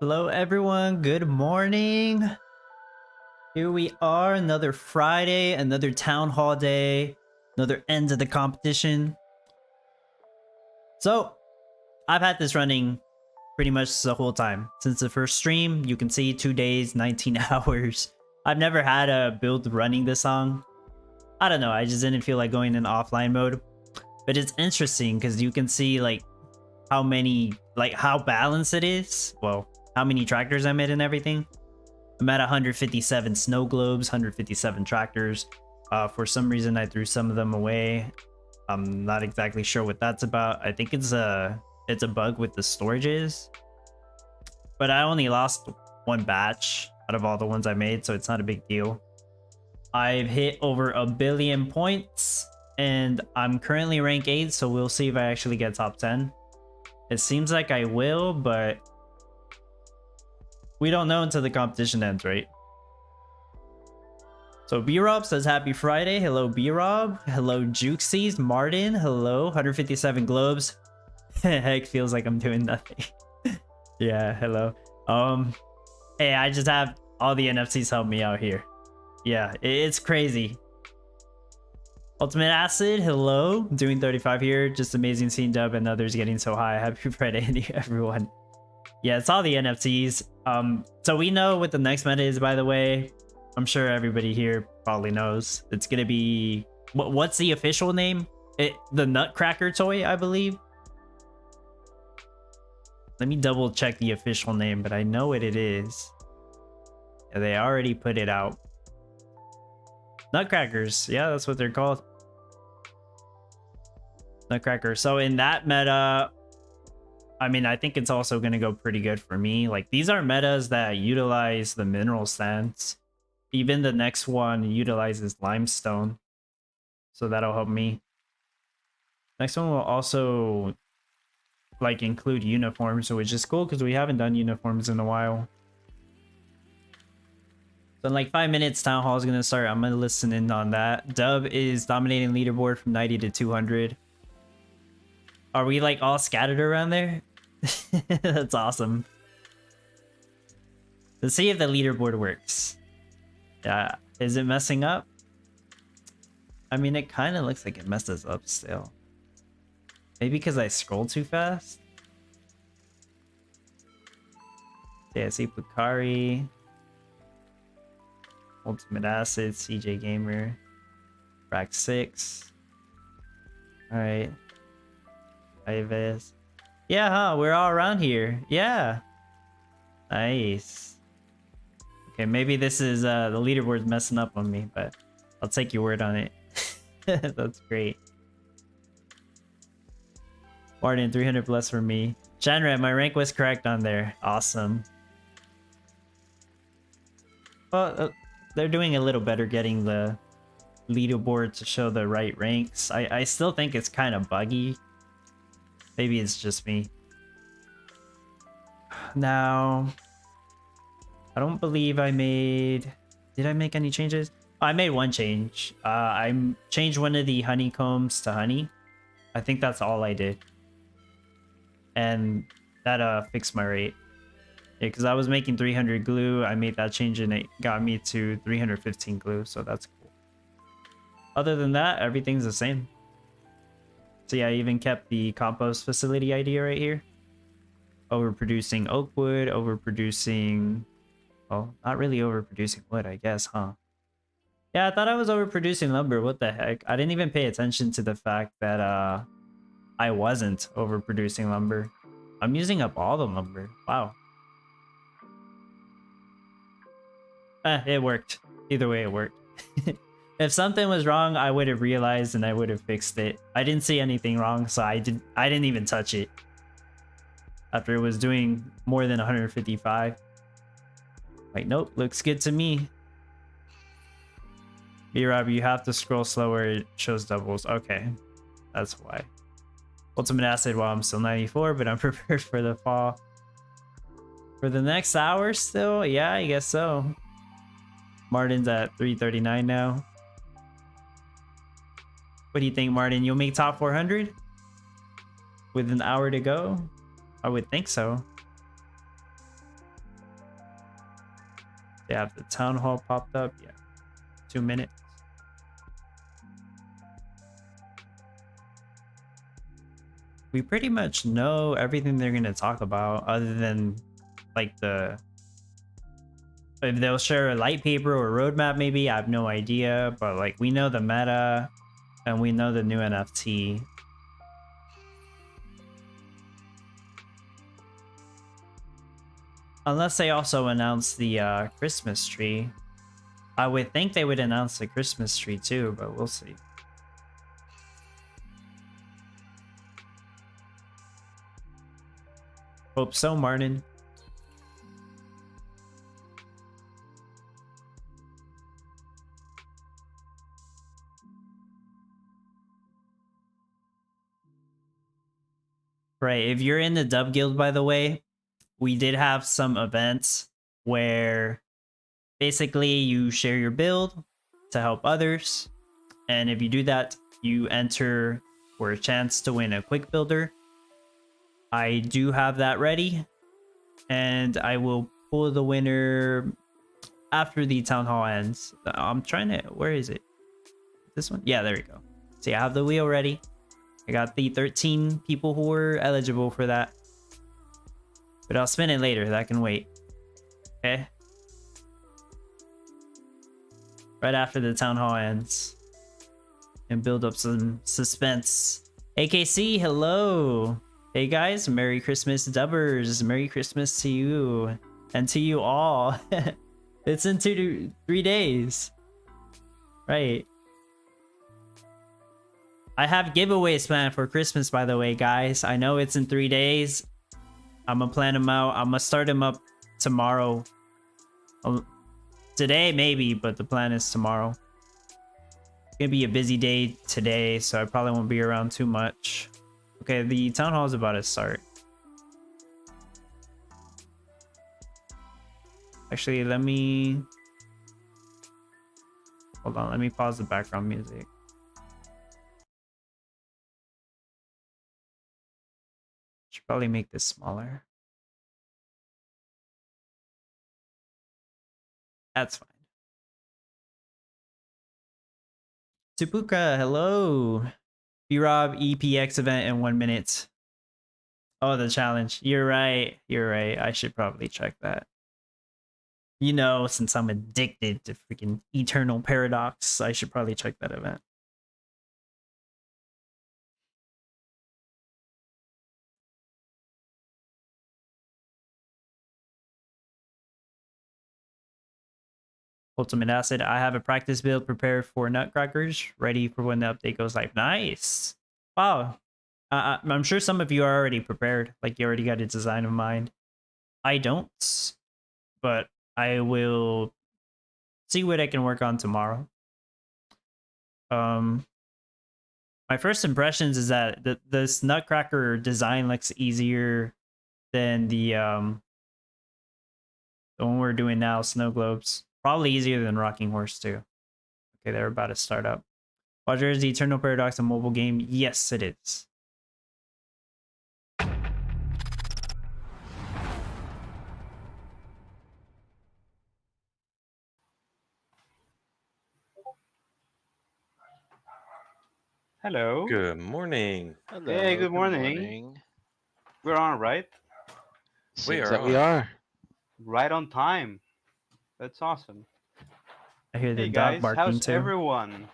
Hello, everyone. Good morning. Here we are, another Friday, another town hall day, another end of the competition. So, I've had this running pretty much the whole time. Since the first stream, you can see 2 days, 19 hours. I've never had a build running this long. I don't know, I just didn't feel like going in offline mode. But it's interesting because you can see like how balanced it is. Well, how many tractors I made and everything. I'm at 157 snow globes, 157 tractors. For some reason, I threw some of them away. I'm not exactly sure what that's about. I think it's a bug with the storages. But I only lost one batch out of all the ones I made, so it's not a big deal. I've hit over 1 billion points, and I'm currently rank 8, so we'll see if I actually get top 10. It seems like I will, but we don't know until the competition ends, right? So B-Rob says happy Friday. Hello, B-Rob. Hello, Jukesies. Martin. Hello. 157 globes. Heck, feels like I'm doing nothing. Yeah, hello. Hey, I just have all the NFTs help me out here. Yeah, it's crazy. Ultimate Acid, hello. Doing 35 here. Just amazing seeing Dub and others getting so high. Happy Friday, everyone. Yeah, it's all the NFTs. So we know what the next meta is, by the way. I'm sure everybody here probably knows. It's gonna be what's the official name? The Nutcracker toy, I believe. Let me double check the official name, but I know what it is. Yeah, they already put it out. Nutcrackers, yeah, that's what they're called. Nutcracker. So in that meta, I mean, I think it's also going to go pretty good for me. Like, these are metas that utilize the mineral sands. Even the next one utilizes limestone. So that'll help me. Next one will also, like, include uniforms, which is cool because we haven't done uniforms in a while. So in like 5 minutes, Town Hall is going to start. I'm going to listen in on that. Dub is dominating leaderboard from 90 to 200. Are we like all scattered around there? That's awesome. Let's see if the leaderboard works. Yeah, is it messing up? I mean, it kind of looks like it messes up still. Maybe because I scroll too fast? Yeah, I see Pukari. Ultimate Acid, CJ Gamer. Rack 6. Alright. Ives. Yeah, huh? We're all around here. Yeah. Nice. Okay, maybe this is the leaderboard's messing up on me, but I'll take your word on it. That's great. Martin, 300 plus for me. Shanrat, my rank was correct on there. Awesome. Well, they're doing a little better getting the leaderboard to show the right ranks. I still think it's kind of buggy. Maybe it's just me. Now, I don't believe I made... Did I make any changes? Oh, I made one change. I changed one of the honeycombs to honey. I think that's all I did. And that fixed my rate. Yeah, because I was making 300 glue. I made that change and it got me to 315 glue. So that's cool. Other than that, everything's the same. So yeah, I even kept the compost facility idea right here. Overproducing oak wood, overproducing... Well, not really overproducing wood, I guess, huh? Yeah, I thought I was overproducing lumber. What the heck? I didn't even pay attention to the fact that I wasn't overproducing lumber. I'm using up all the lumber. Wow. It worked. Either way, it worked. If something was wrong, I would have realized and I would have fixed it. I didn't see anything wrong, so I didn't even touch it. After it was doing more than 155. Like, nope, looks good to me. B-Rob, you have to scroll slower, it shows doubles. Okay, that's why. Ultimate Acid, while I'm still 94, but I'm prepared for the fall. For the next hour still? Yeah, I guess so. Martin's at 339 now. What do you think, Martin? You'll make top 400? With an hour to go? I would think so. They have the town hall popped up. Yeah, 2 minutes. We pretty much know everything they're gonna talk about, other than like if they'll share a light paper or roadmap. Maybe I have no idea, but like we know the meta, and we know the new NFT. Unless they also announce the Christmas tree. I would think they would announce the Christmas tree too, but we'll see. Hope so, Martin. Right, if you're in the Dub Guild, by the way, we did have some events where basically you share your build to help others, and if you do that, you enter for a chance to win a quick builder. I do have that ready, and I will pull the winner after the town hall ends. I'm trying to, where is it? This one? Yeah, there we go. See, I have the wheel ready. I got the 13 people who were eligible for that. But I'll spin it later. That can wait. Okay. Right after the town hall ends. And build up some suspense. AKC, hello. Hey guys, Merry Christmas, Dubbers. Merry Christmas to you. And to you all. It's in 3 days. Right. I have giveaways planned for Christmas, by the way, guys. I know it's in 3 days. I'm gonna plan them out. I'm gonna start them up tomorrow. Today, maybe, but the plan is tomorrow. It's gonna be a busy day today, so I probably won't be around too much. Okay, the town hall is about to start. Actually, let me... Hold on, let me pause the background music. Should probably make this smaller. That's fine. Tupuka, hello. B-Rob EPX event in 1 minute. Oh, the challenge. You're right. You're right. I should probably check that. You know, since I'm addicted to freaking Eternal Paradox, I should probably check that event. Ultimate Acid. I have a practice build prepared for Nutcrackers, ready for when the update goes live. Nice. Wow. I'm sure some of you are already prepared. Like you already got a design in mind. I don't, but I will see what I can work on tomorrow. My first impressions is that this Nutcracker design looks easier than the one we're doing now, Snowglobes. Probably easier than Rocking Horse too. Okay, they're about to start up. Roger, is the Eternal Paradox a mobile game? Yes, it is. Hello. Good morning. Hello. Hey, good morning. We're on, right? Seems are that we on. are. Right on time. That's awesome. I hear the Hey dog guys, barking how's too. everyone?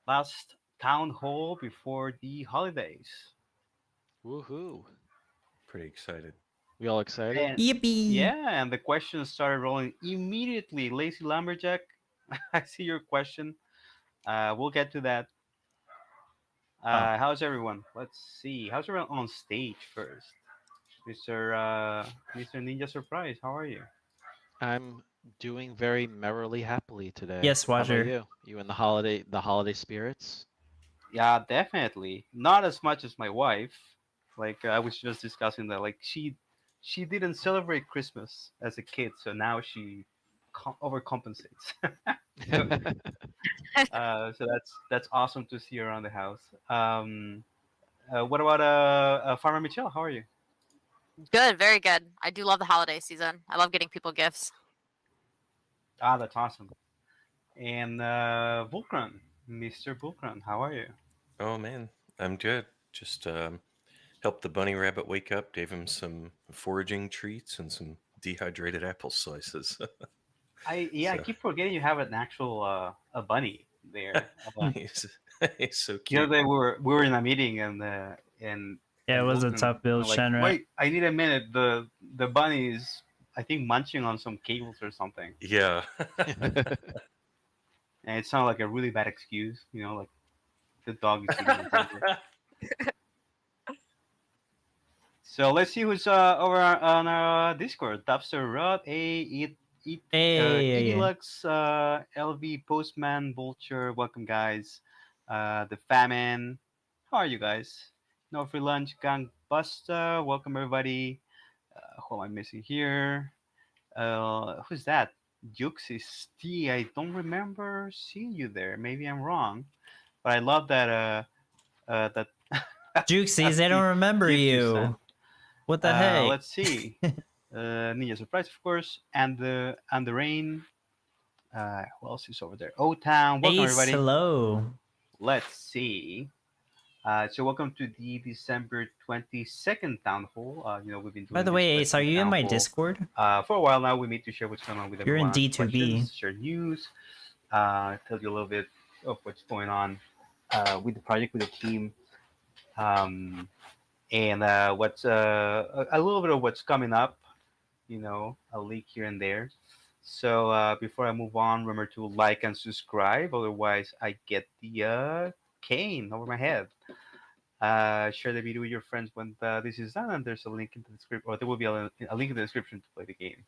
Last town hall before the holidays. Woohoo. Pretty excited. We all excited? And Yippee! yeah, and the questions started rolling immediately. Lazy Lumberjack, I see your question. We'll get to that. How's everyone? Let's see. How's everyone on stage first? Mr. Ninja Surprise, how are you? I'm doing very merrily happily today. Yes, How about Roger. you? You in the holiday spirits? Yeah, definitely. Not as much as my wife. Like I was just discussing that. Like she didn't celebrate Christmas as a kid, so now she overcompensates. so so that's awesome to see around the house. What about Farmer Michelle? How are you? Good, very good. I do love the holiday season. I love getting people gifts. Ah, that's awesome. And Vulcran, Mr. Vulcran, how are you? Oh man, I'm good. Just helped the bunny rabbit wake up, gave him some foraging treats and some dehydrated apple slices. I So keep forgetting you have an actual a bunny there. he's, he's so The other cute. day we were in a meeting Yeah, it and was a Vulcan tough build, like, Shenrat. wait, I need a minute. The bunny is, I think, munching on some cables or something, Yeah. and it sounded like a really bad excuse. Like the dog is eating or something. So let's see who's over on our Discord. Dubster Rod, Hey, Edilux, LV Postman, Vulture. Welcome, guys. The Famine. How are you guys? No free lunch, Gang Buster. Welcome, everybody. Who am I missing here? Who's that? Juxis T. I don't remember seeing you there. Maybe I'm wrong, but I love that. That Juxies, that they don't remember gift you sent. you. What the heck? Let's see. Ninja Surprise, of course, and the Rain. Who else is over there? O Town. Welcome, Ace, everybody. hello. Let's see. So welcome to the December 22nd town hall. We've been By doing the this way, Ace, are weekly you in town my hall Discord? for a while now. We meet to share what's going on with You're in everyone, answer D2B. questions, share news, tell you a little bit of what's going on with the project, with the team, um, and what's a little bit of what's coming up. A leak here and there. So before I move on, remember to like and subscribe. Otherwise, I get the cane over my head. Share the video with your friends when this is done, and there's a link in the description, or there will be a link in the description to play the game.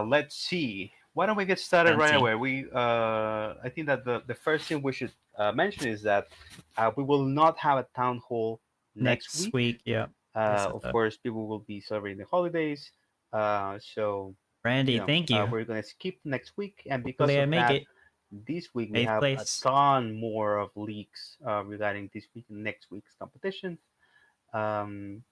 Let's see. Why don't we get started right Fancy. away? I think that the first thing we should mention is that we will not have a town hall next Next week. week, yeah. They said Of that. course, people will be celebrating the holidays. So Randy, thank you. we're gonna skip next week, and because Hopefully I of make that, it. this week we 8th have a place. ton more of leaks regarding this week and next week's competition. Um,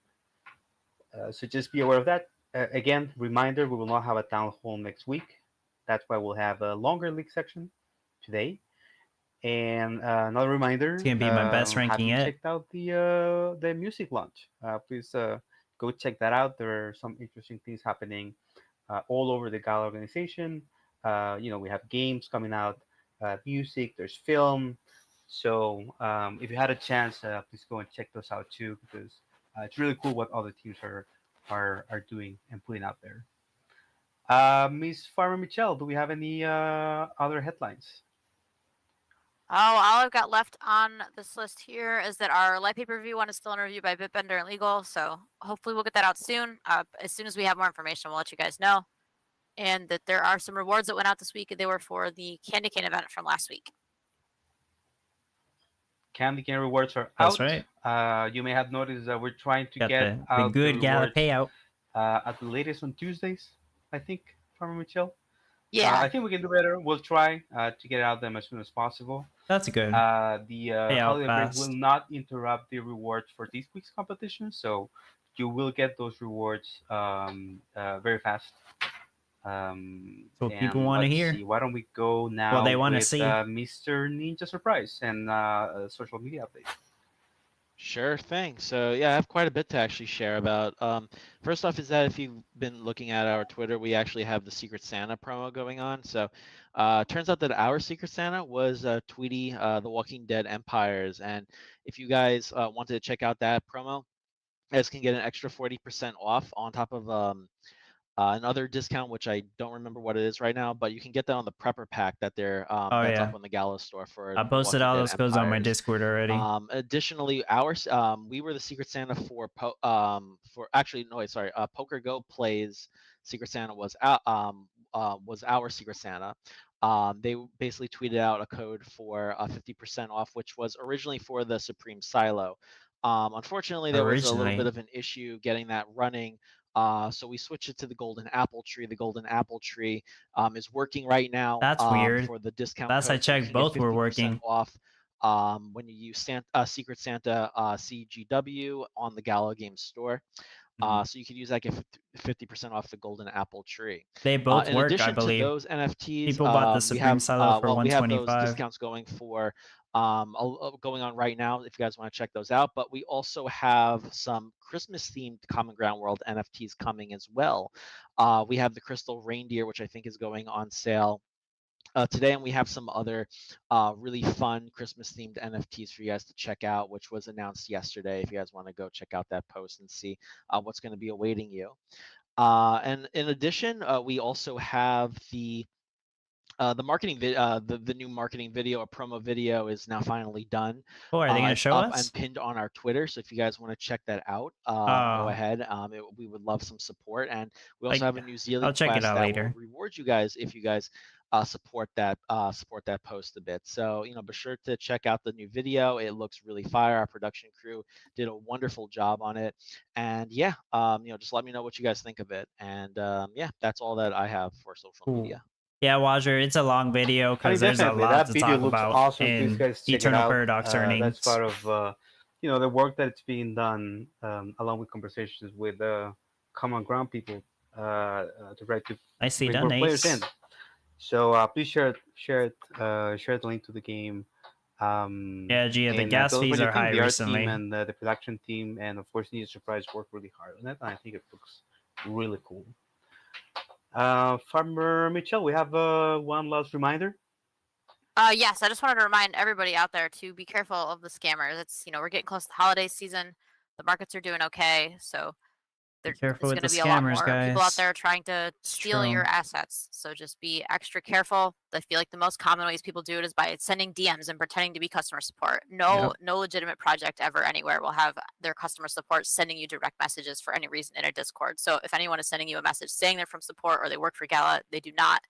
so just be aware of that. Again, reminder: we will not have a town hall next week. That's why we'll have a longer leak section today. And another reminder: It's gonna be my best have ranking you yet. checked out the music launch? Please go check that out. There are some interesting things happening all over the Gala organization. We have games coming out, music, there's film. So if you had a chance, please go and check those out too, because it's really cool what other teams are doing and putting out there. Miss Farmer Michelle, do we have any other headlines? Oh, all I've got left on this list here is that our light paper review one is still in review by Bitbender and Legal, so hopefully we'll get that out soon. As soon as we have more information, we'll let you guys know. And that there are some rewards that went out this week, and they were for the Candy Cane event from last week. Candy cane rewards are That's out. right. You may have noticed that we're trying to Got get the out good Gala rewards payout. at the latest on Tuesdays, I think, Farmer Michelle. Yeah. I think we can do better. We'll try to get out them as soon as possible. That's good. The Payout holiday break will fast. not interrupt the rewards for this week's competition, so you will get those rewards very fast. That's what people And want to let's hear. see, why don't we go now Well, they want to with see. Mr. Ninja Surprise and social media update. Sure thing. So yeah, I have quite a bit to actually share about. First off is that if you've been looking at our Twitter, we actually have the Secret Santa promo going on. So turns out that our Secret Santa was Tweety, The Walking Dead Empires. And if you guys wanted to check out that promo, you guys can get an extra 40% off on top of another discount, which I don't remember what it is right now, but you can get that on the prepper pack that they're Oh, that's yeah. up on the Gala store for I The posted Walking all Dead those codes on my Empires. Discord already. Additionally, we were the Secret Santa for Poker Go Plays Secret Santa was our Secret Santa. They basically tweeted out a code for 50% off, which was originally for the Supreme Silo. Unfortunately, there was a little bit of an issue getting that running. So we switched it to the Golden Apple Tree. The Golden Apple Tree is working right now. That's weird. For the discount Last code. I checked, so both were working. off when you use Secret Santa CGW on the Gala Games store. Mhm. So you could use that, get 50% off the golden apple tree. They both In work, I addition to believe. those NFTs, People bought the we Supreme have Silo for we have those 125. discounts going for going on right now if you guys want to check those out. But we also have some Christmas themed Common Ground World NFTs coming as well. We have the Crystal Reindeer, which I think is going on sale today, and we have some other really fun Christmas themed NFTs for you guys to check out, which was announced yesterday. If you guys want to go check out that post and see what's going to be awaiting you. And in addition, we also have the marketing the new marketing video, a promo video, is now finally done. Oh, are they going to It's show up us? and pinned on our Twitter, so if you guys want to check that out, go ahead. We would love some support, and we also have a New Zealand I'll check it quest out that later. will reward you guys if you guys support that post a bit. So be sure to check out the new video. It looks really fire. Our production crew did a wonderful job on it, and yeah, just let me know what you guys think of it. And yeah, that's all that I have for social Cool. media. Yeah, Wajer, it's a long video I mean, because there's a definitely lot that to video talk looks about awesome. Please, in guys, check it Eternal out. Paradox earnings. That's part of the work that's being done along with conversations with common ground people to try to Nicely bring done, more players in. Ace. So please share the link to the game. Yeah, Gia, the and gas tell us what fees you are think. high The art team recently. and the production team, and of course, Ninja Surprise worked really hard on it. And I think it looks really cool. Farmer Mitchell, we have one last reminder. Yes, I just wanted to remind everybody out there to be careful of the scammers. It's we're getting close to the holiday season. The markets are doing okay, so Be there's careful going with to the be a lot scammers, more people out guys. there trying to It's steal your true. assets. So just be extra careful. I feel like the most common ways people do it is by sending DMs and pretending to be customer support. No legitimate project ever anywhere will have their customer support sending you direct messages for any reason in a Discord. So if anyone is sending you a message saying they're from support or they work for Gala, they do not.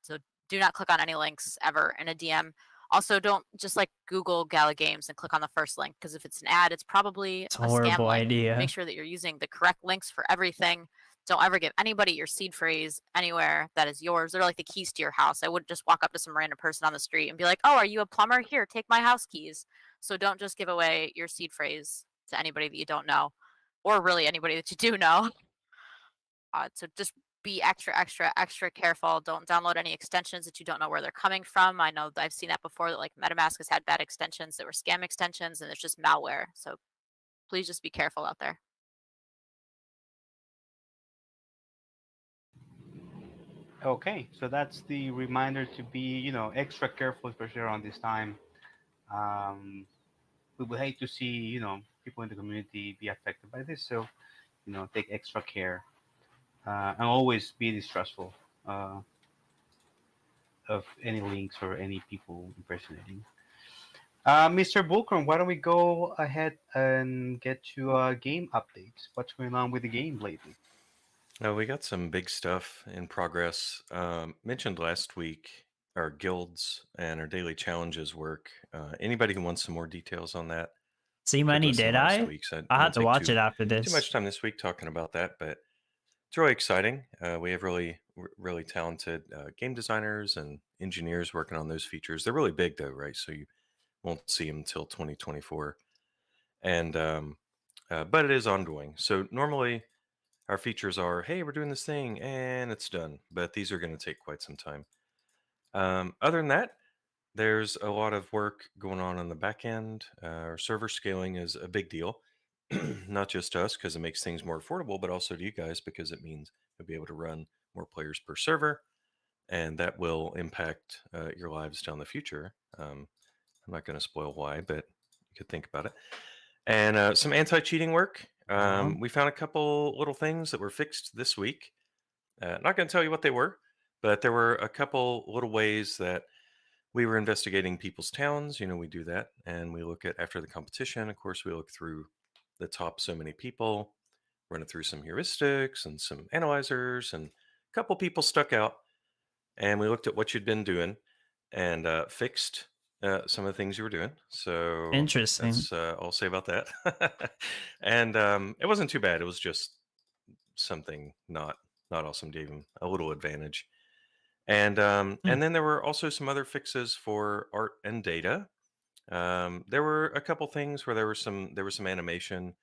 So do not click on any links ever in a DM. Also, don't just Google Gala Games and click on the first link, because if it's an ad, it's probably It's a scam horrible link. idea. Make sure that you're using the correct links for everything. Don't ever give anybody your seed phrase anywhere that is yours. They're like the keys to your house. I wouldn't just walk up to some random person on the street and be like, "Oh, are you a plumber? Here, take my house keys." So don't just give away your seed phrase to anybody that you don't know, or really anybody that you do know. So just be extra careful. Don't download any extensions that you don't know where they're coming from. I know that I've seen that before, that MetaMask has had bad extensions that were scam extensions, and it's just malware. So please just be careful out there. Okay, so that's the reminder to be, extra careful, especially around this time. We would hate to see, people in the community be affected by this. So, take extra care and always be distrustful of any links or any people impersonating. Mr. Bulcrum, why don't we go ahead and get to game updates? What's going on with the game lately? We got some big stuff in progress. Mentioned last week our guilds and our daily challenges work. Anybody who wants some more details on that? See could money, listen did last I? week, so I'll I have won't to take watch too it after too this. much time this week talking about that, but it's really exciting. We have really talented game designers and engineers working on those features. They're really big though, right? So you won't see them until 2024, and but it is ongoing. So normally our features are, hey, we're doing this thing and it's done, but these are going to take quite some time. Other than that, there's a lot of work going on the back end. Our server scaling is a big deal, not just to us because it makes things more affordable, but also to you guys because it means you'll be able to run more players per server, and that will impact your lives down the future. I'm not going to spoil why, but you could think about it. And some anti-cheating work. We found a couple little things that were fixed this week. Not going to tell you what they were, but there were a couple little ways that we were investigating people's towns. We do that, and we look at after the competition. Of course, we look through the top so many people, run it through some heuristics and some analyzers, and a couple people stuck out. And we looked at what you'd been doing and fixed some of the things you were doing. So Interesting. that's all I'll say about that. And it wasn't too bad. It was just something not awesome. Gave him a little advantage. And then there were also some other fixes for art and data. There were a couple things where there was some animation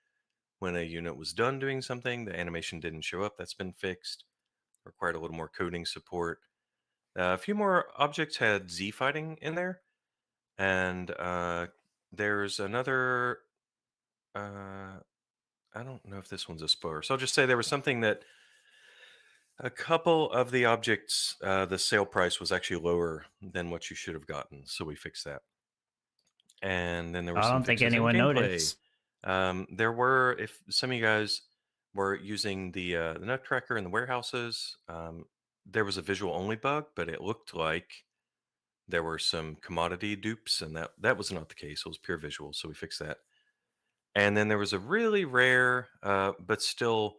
when a unit was done doing something, the animation didn't show up. That's been fixed. Required a little more coding support. A few more objects had Z fighting in there, and there's another. I don't know if this one's a spoiler, so I'll just say there was something that a couple of the objects, the sale price was actually lower than what you should have gotten, so we fixed that. And then there were I some don't think fixes in anyone gameplay. noticed. There were, if some of you guys were using the Nutcracker in the warehouses, there was a visual only bug, but it looked like there were some commodity dupes, and that was not the case. It was pure visual, so we fixed that. And then there was a really rare, but still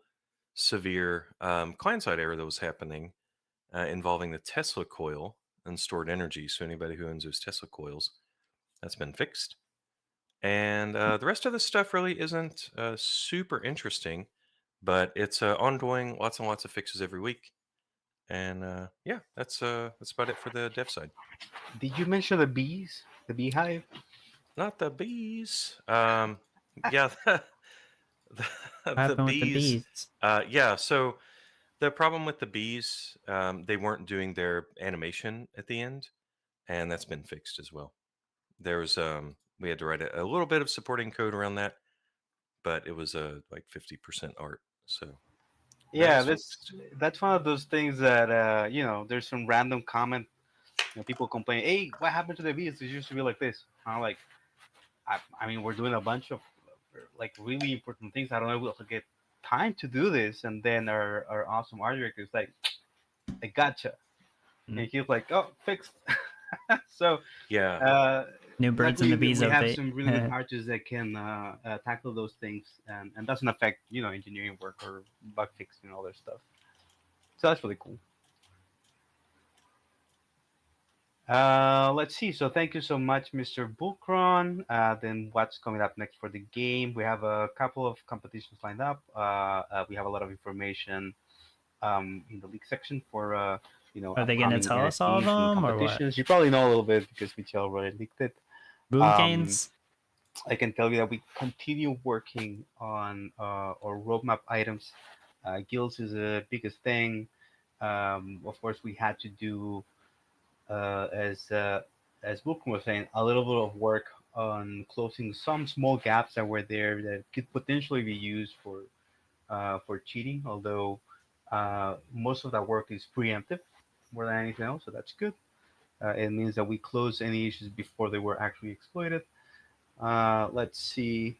severe client-side error that was happening involving the Tesla coil and stored energy. So anybody who owns those Tesla coils, that's been fixed. And the rest of the stuff really isn't super interesting, but it's ongoing. Lots and lots of fixes every week. And yeah, that's about it for the dev side. Did you mention the bees? The beehive? Not the bees. Yeah, the, What happened with the bees? Yeah, so the problem with the bees, they weren't doing their animation at the end, and that's been fixed as well. There's we had to write a little bit of supporting code around that, but it was like 50% art. So Yeah, that is fixed. that's one of those things that there's some random comment. People complain, "Hey, what happened to the bees? It used to be like this." I'm like, I mean, we're doing a bunch of like really important things. I don't know if we'll get time to do this. And then our awesome art director is like, I gotcha. And he's like, oh, fixed. So Yeah, New birds luckily and the bees we have update. some really good artists that can tackle those things and doesn't affect engineering work or bug fixing and all that stuff. So that's really cool. Let's see. So thank you so much, Mr. Bullcron. Then what's coming up next for the game? We have a couple of competitions lined up. We have a lot of information in the league section for Are they gonna upcoming tell us all of NFTs and them, or what? competitions. You probably know a little bit because Michelle already leaked it. Boom canes? I can tell you that we continue working on our roadmap items. Guilds is the biggest thing. Of course, we had to do as Book was saying, a little bit of work on closing some small gaps that were there that could potentially be used for cheating. Although most of that work is preemptive more than anything else, so that's good. It means that we close any issues before they were actually exploited. Let's see.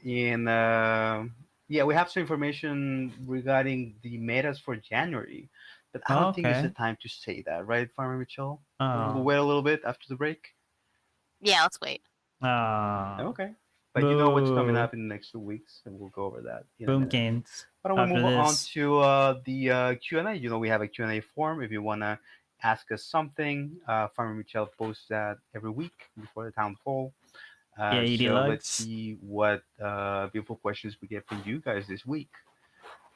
In yeah, we have some information regarding the metas for January, but I don't think it's the Okay. time to say that, right, Farmer Mitchell? Oh. We'll wait a little bit after the break. Yeah, let's wait. Okay. But you know what's coming Boo. up in the next 2 weeks, and we'll go over that in a Boom minute. canes. Why don't we After move on this. to the Q&A? We have a Q&A form if you want to ask us something. Farmer Michelle posts that every week before the town hall. Yeah, ED so Lugs. let's see what beautiful questions we get from you guys this week.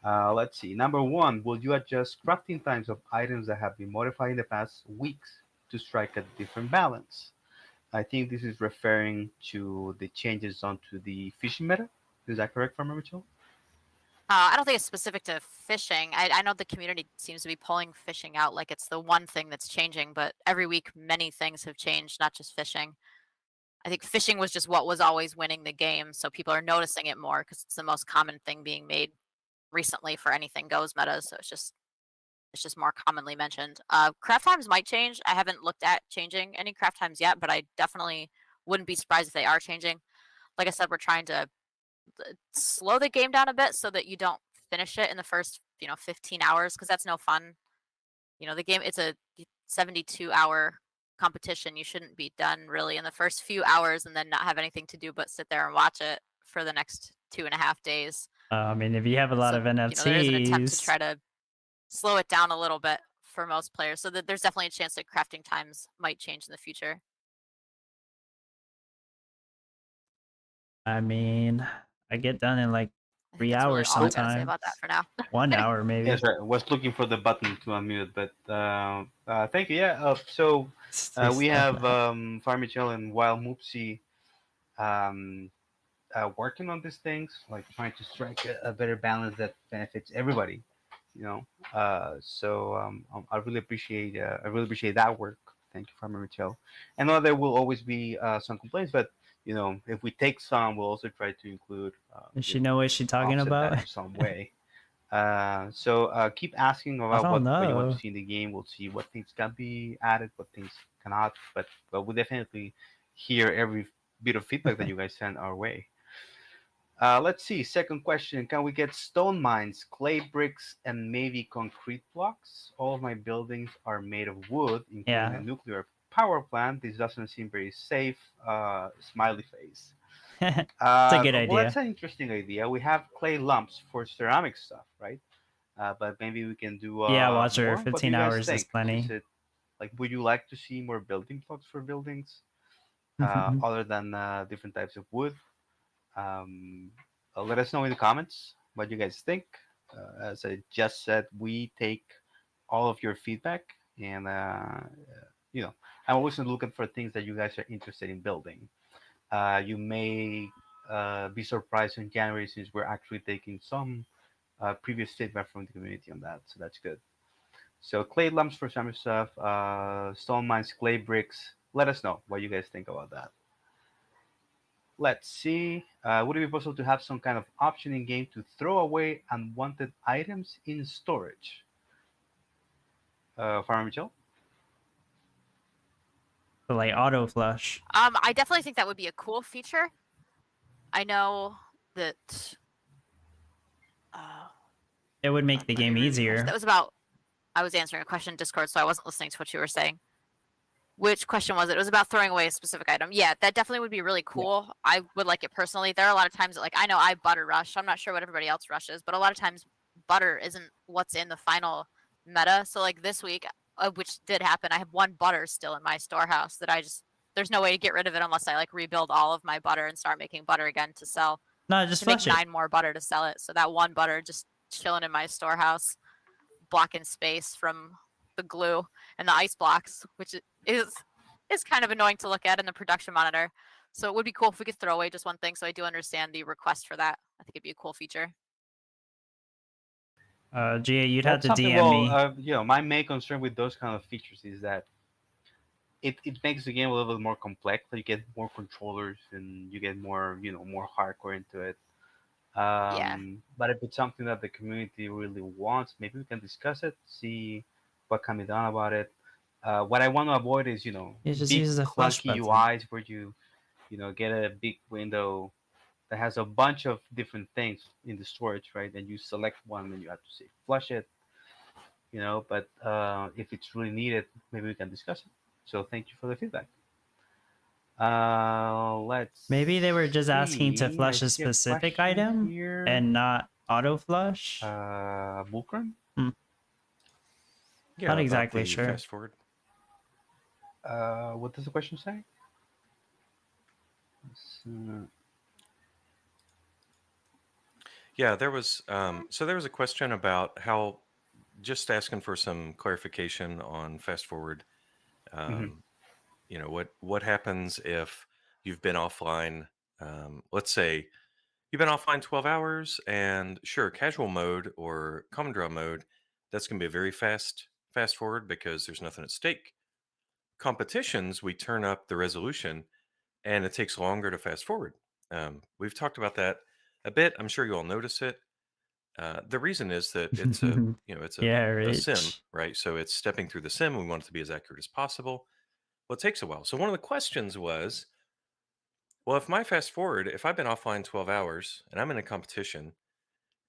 Let's see. Number one, will you adjust crafting times of items that have been modified in the past weeks to strike a different balance? I think this is referring to the changes onto the fishing meta. Is that correct, Farmer Mitchell? I don't think it's specific to fishing. I know the community seems to be pulling fishing out like it's the one thing that's changing, but every week many things have changed, not just fishing. I think fishing was just what was always winning the game, so people are noticing it more because it's the most common thing being made recently for anything goes meta. So it's just more commonly mentioned. Craft times might change. I haven't looked at changing any craft times yet, but I definitely wouldn't be surprised if they are changing. Like I said, we're trying to slow the game down a bit so that you don't finish it in the first 15 hours because that's no fun. The game, it's a 72-hour competition. You shouldn't be done really in the first few hours and then not have anything to do but sit there and watch it for the next 2.5 days. I mean, if you have a lot of NFTs, there is an attempt to try to slow it down a little bit for most players, so that there's definitely a chance that crafting times might change in the future. I mean, I get done in like I think 3 that's really hours all I gotta say about sometimes. that for now. 1 hour maybe. Yes, right. I was looking for the button to unmute, but thank you. Yeah. So we have Farm Mitchell and Wild Moopsy working on these things, like trying to strike a better balance that benefits everybody. You know, I really appreciate that work. Thank you, Farmer Michelle. I know there will always be some complaints, but if we take some, we'll also try to include, Does she know what she's talking offset that about? in some way. Keep asking I about don't what you want to know. see in the game. We'll see what things can be added, what things cannot. But we definitely hear every bit of feedback that you guys send our way. Let's see. Second question: can we get stone mines, clay bricks, and maybe concrete blocks? All of my buildings are made of wood, including a Yeah. nuclear power plant. This doesn't seem very safe. Smiley face. It's a good Well, that's idea. an interesting idea. We have clay lumps for ceramic stuff, right? But maybe we can do Yeah, Watcher, more. What do 15 you guys hours is think? Is plenty. it like, would you like to see more building blocks for buildings other than different types of wood? Um, Let us know in the comments what you guys think. As I just said, we take all of your feedback, and you know, I'm always looking for things that you guys are interested in building. You may be surprised in January since we're actually taking some previous feedback from the community on that, so that's good. So clay lumps for some stuff, stone mines, clay bricks. Let us know what you guys think about that. Let's see. Would it be possible to have some kind of option in game to throw away unwanted items in storage? Farmer Mitchell? Like auto flush. I definitely think that would be a cool feature. I know that. Uh, It would make the let me game read the question. easier. That was about. I was answering a question in Discord, so I wasn't listening to what you were saying. Which question was it? It was about throwing away a specific item. Yeah, that definitely would be really cool. I would like it personally. There are a lot of times that, like, I know I butter rush. I'm not sure what everybody else rushes, but a lot of times butter isn't what's in the final meta. So like this week, which did happen, I have one butter still in my storehouse that there's no way to get rid of it unless I like rebuild all of my butter and start making butter again to sell. No, just To make flush it. 9 more butter to sell it. So that one butter just chilling in my storehouse, blocking space from the glue and the ice blocks, which is kind of annoying to look at in the production monitor. So it would be cool if we could throw away just one thing. So I do understand the request for that. I think it'd be a cool feature. GA, you'd have That's to something. DM me. My main concern with those kind of features is that it makes the game a little bit more complex. You get more controllers and you get more, more hardcore into it. Yeah. But if it's something that the community really wants, maybe we can discuss it, see what can be done about it. What I want to avoid is, You just big use the flush clunky button. UIs where you get a big window that has a bunch of different things in the storage, right? And you select one and you have to say flush it, But if it's really needed, maybe we can discuss it. So thank you for the feedback. Let's Maybe they were just asking to see. flush I a see a specific question item here. and not auto flush. Fulcrum? Yeah, Not about exactly the sure. fast forward. What does the question say? Yeah, there was there was a question about how, just asking for some clarification on fast forward. Mhm. What happens if you've been offline? Let's say you've been offline 12 hours, and sure, casual mode or common draw mode, that's going to be a very fast forward because there's nothing at stake. Competitions, we turn up the resolution, and it takes longer to fast forward. We've talked about that a bit. I'm sure you all notice it. The reason is that it's Yeah, a sim, Rich. right? So it's stepping through the sim. We want it to be as accurate as possible. Well, it takes a while. So one of the questions was, well, if I've been offline 12 hours and I'm in a competition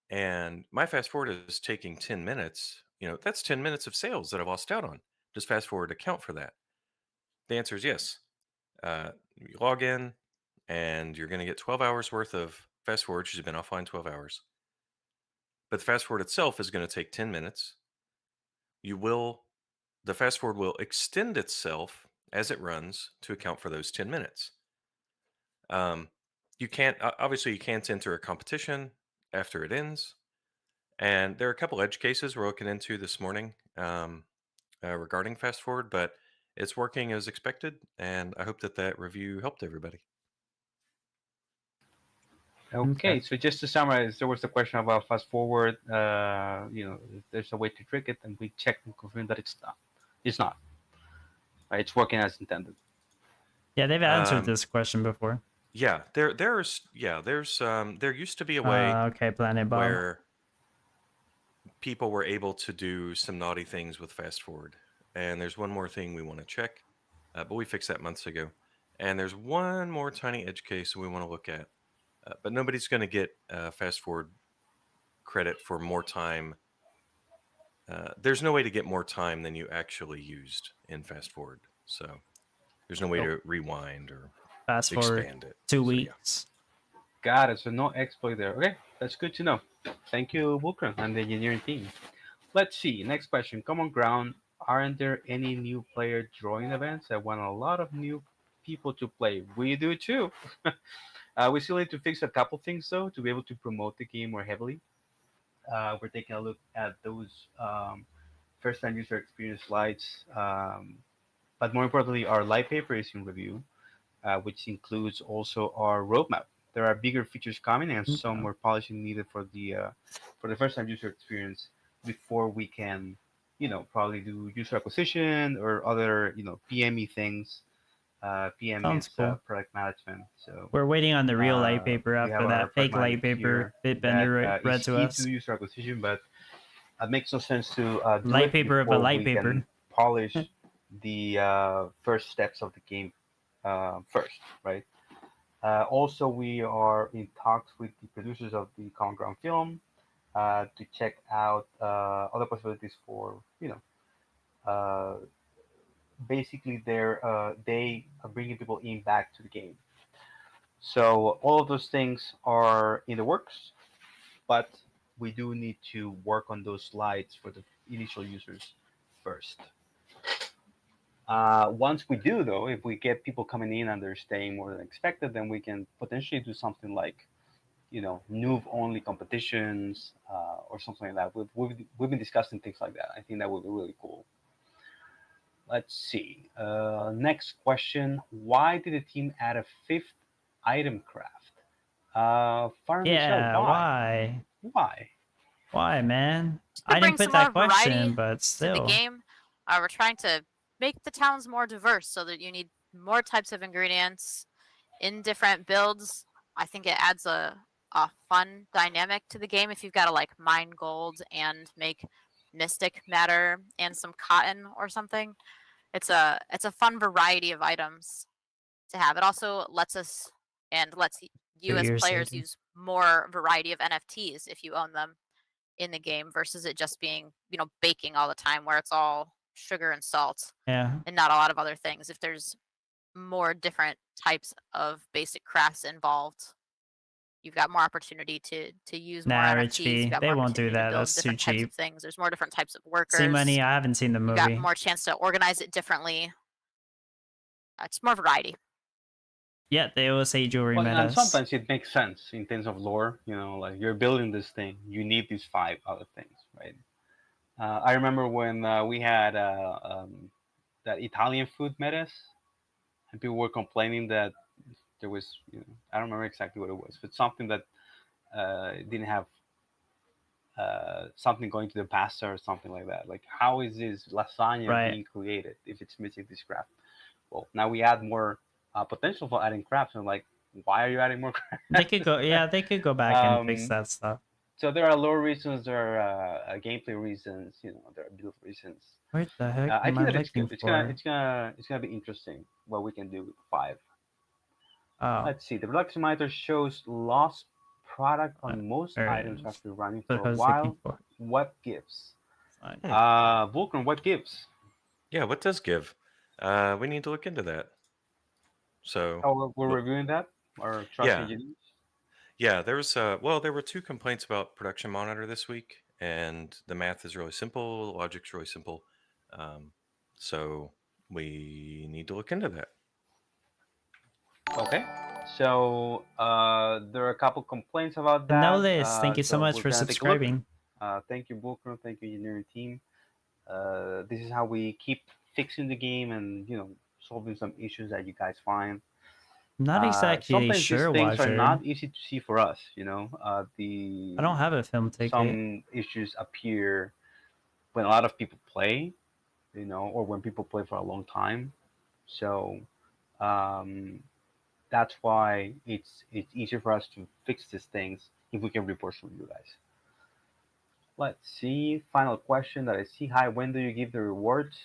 and my fast forward is taking 10 minutes, that's 10 minutes of sales that I've lost out on. Does fast forward account for that? The answer is yes. You log in and you're going to get 12 hours worth of fast forward because you've been offline 12 hours. But the fast forward itself is going to take 10 minutes. The fast forward will extend itself as it runs to account for those 10 minutes. You can't enter a competition after it ends. And there are a couple edge cases we're looking into this morning regarding fast forward, but it's working as expected. And I hope that review helped everybody. Okay, so just to summarize, there was the question about fast forward. If there's a way to trick it, and we checked and confirmed that it's not. It's not. It's working as intended. Yeah, they've answered Um, this question before. Yeah, there used to be a way Okay, Planet Bob. where people were able to do some naughty things with fast forward. And there's one more thing we want to check, but we fixed that months ago. And there's one more tiny edge case we want to look at, but nobody's going to get fast forward credit for more time. There's no way to get more time than you actually used in fast forward. So there's no way to rewind or Fast forward expand it. 2 So, yeah. weeks. Got it. So no exploit there. Okay, that's good to know. Thank you, Vulcan and the engineering team. Let's see. Next question. Common ground. Aren't there any new player drawing events? I want a lot of new people to play. We do too. We still need to fix a couple things though to be able to promote the game more heavily. We're taking a look at those first-time user experience slides, but more importantly, our light paper is in review, which includes also our roadmap. There are bigger features coming and some Okay. more polishing needed for the first-time user experience before we can, probably do user acquisition or other, PME things. PM Sounds is cool. product management. So We're waiting on the real light paper we have after our that fake light pragmatic paper here Bitbender that read is to key us. to user acquisition, but it makes no sense to do Light it paper of a before light we paper. can polish the first steps of the game first, right? Also, we are in talks with the producers of the Common Ground film to check out other possibilities for, uh, basically they are bringing people in back to the game. So all of those things are in the works, but we do need to work on those slides for the initial users first. Once we do, though, if we get people coming in and they're staying more than expected, then we can potentially do something like, noob only competitions or something like that. We've been discussing things like that. I think that would be really cool. Let's see. Next question. Why did the team add a fifth item craft? Farm Michelle, Yeah, why? why? Why? Why, man? Just to I didn't bring put some more that variety question, but to the still. game. We're trying to make the towns more diverse so that you need more types of ingredients in different builds. I think it adds a fun dynamic to the game if you've got to like mine gold and make mystic matter and some cotton or something. It's a fun variety of items to have. It also lets us and lets you 2 as years players later. use more variety of NFTs if you own them in the game versus it just being, baking all the time where it's all sugar and salt Yeah. and not a lot of other things. If there's more different types of basic crafts involved, you've got more opportunity to use more Nah, NFTs. Rich You've B. got They more won't do opportunity to that. build That's too different types cheap. of things. There's more different types of See workers. money. I haven't seen the You've got movie. more chance to organize it differently. It's more variety. Yeah, they will say jewelry Well, and metas. sometimes it makes sense in terms of lore. Like you're building this thing, you need these five other things, right? I remember when we had that Italian food metas, and people were complaining that there was, I don't remember exactly what it was, but something that didn't have something going to the pasta or something like that. Like, how is this lasagna Right. being created if it's missing this craft? Well, now we add more potential for adding crafts, and like, why are you adding more crafts? They could go. Yeah, they could go back and fix that stuff. So there are lore reasons, there are gameplay reasons, there are build reasons. Where the heck I am think I that it's looking good. It's for? gonna be interesting what we can do with five. Oh, Let's see. The production monitor shows lost product on most there it items is. after running That's for what I a was looking while. for. What gives? Fine. Vulcan, what gives? Yeah, what does give? We need to look into that. So, Oh, we're but- reviewing that. Or trust Yeah. engineers. yeah, there were two complaints about production monitor this week, and the math is really simple, the logic's really simple. So we need to look into that. Okay. So there are a couple complaints about that. No list. Thank you so much we're for gonna take a look. subscribing. Thank you, Vulcan. Thank you, engineering team. This is how we keep fixing the game and solving some issues that you guys find. Not exactly Sometimes these sure, things are Watcher. not easy to see for us. I don't have a film ticket. Some issues appear when a lot of people play, or when people play for a long time. So um, that's why it's easier for us to fix these things if we can report from you guys. Let's see. Final question that I see. Hi, when do you give the rewards?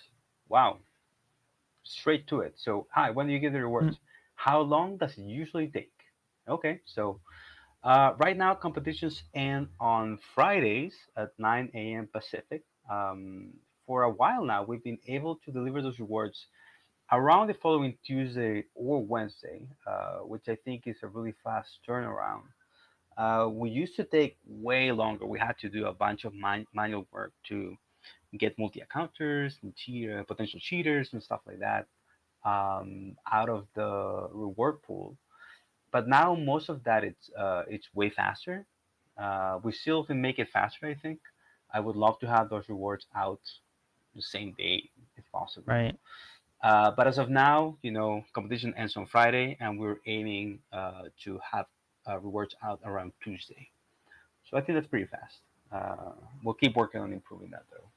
Wow, straight to it. So, hi, when do you give the rewards? How long does it usually take? Okay, so right now competitions end on Fridays at 9 a.m. Pacific. For a while now, we've been able to deliver those rewards around the following Tuesday or Wednesday, which I think is a really fast turnaround. We used to take way longer. We had to do a bunch of manual work to get multi-accounters and potential cheaters and stuff like that out of the reward pool. But now most of that it's way faster. We still can make it faster. I think I would love to have those rewards out the same day if possible. Right. But as of now, competition ends on Friday, and we're aiming to have rewards out around Tuesday. So I think that's pretty fast. We'll keep working on improving that though.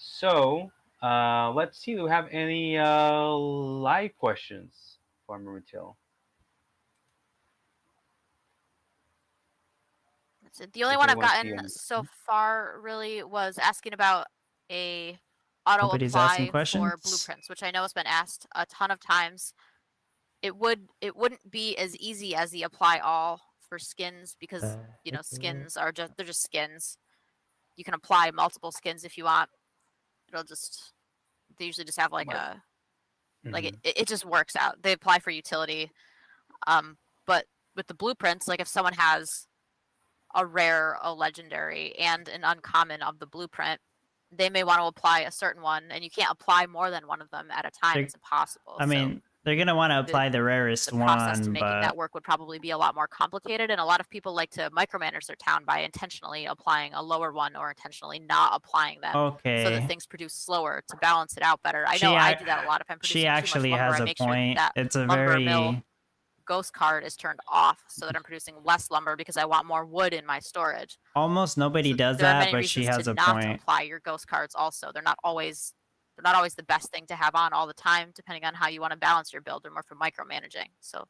So let's see. Do we have any live questions for Retail? So the only If one I've anyone see gotten any- so far really was asking about a auto Nobody's asking apply for questions? blueprints, which I know has been asked a ton of times. It wouldn't be as easy as the apply all for skins because heck is it? skins are they're just skins. You can apply multiple skins if you want. They usually just have like Right. it just works out. They apply for utility. But with the blueprints, like if someone has a rare, a legendary, and an uncommon of the blueprint, they may want to apply a certain one, and you can't apply more than one of them at a time. They're- It's impossible. I mean, they're gonna want to apply the rarest the process to one, making that but work would probably be a lot more complicated, and a lot of people like to micromanage their town by intentionally applying a lower one or intentionally not applying them, so okay. that things produce slower to balance it out better. I She know I ac- do that a lot. If I'm producing She too much actually lumber, has I a make sure point. that It's a lumber mill very ghost card is turned off so that I'm producing less lumber because I want more wood in my storage. almost nobody So does there are that, many but she reasons has to a not point. apply your ghost cards. Also, they're not always the best thing to have on all the time, depending on how you want to balance your build. They're more for micromanaging. So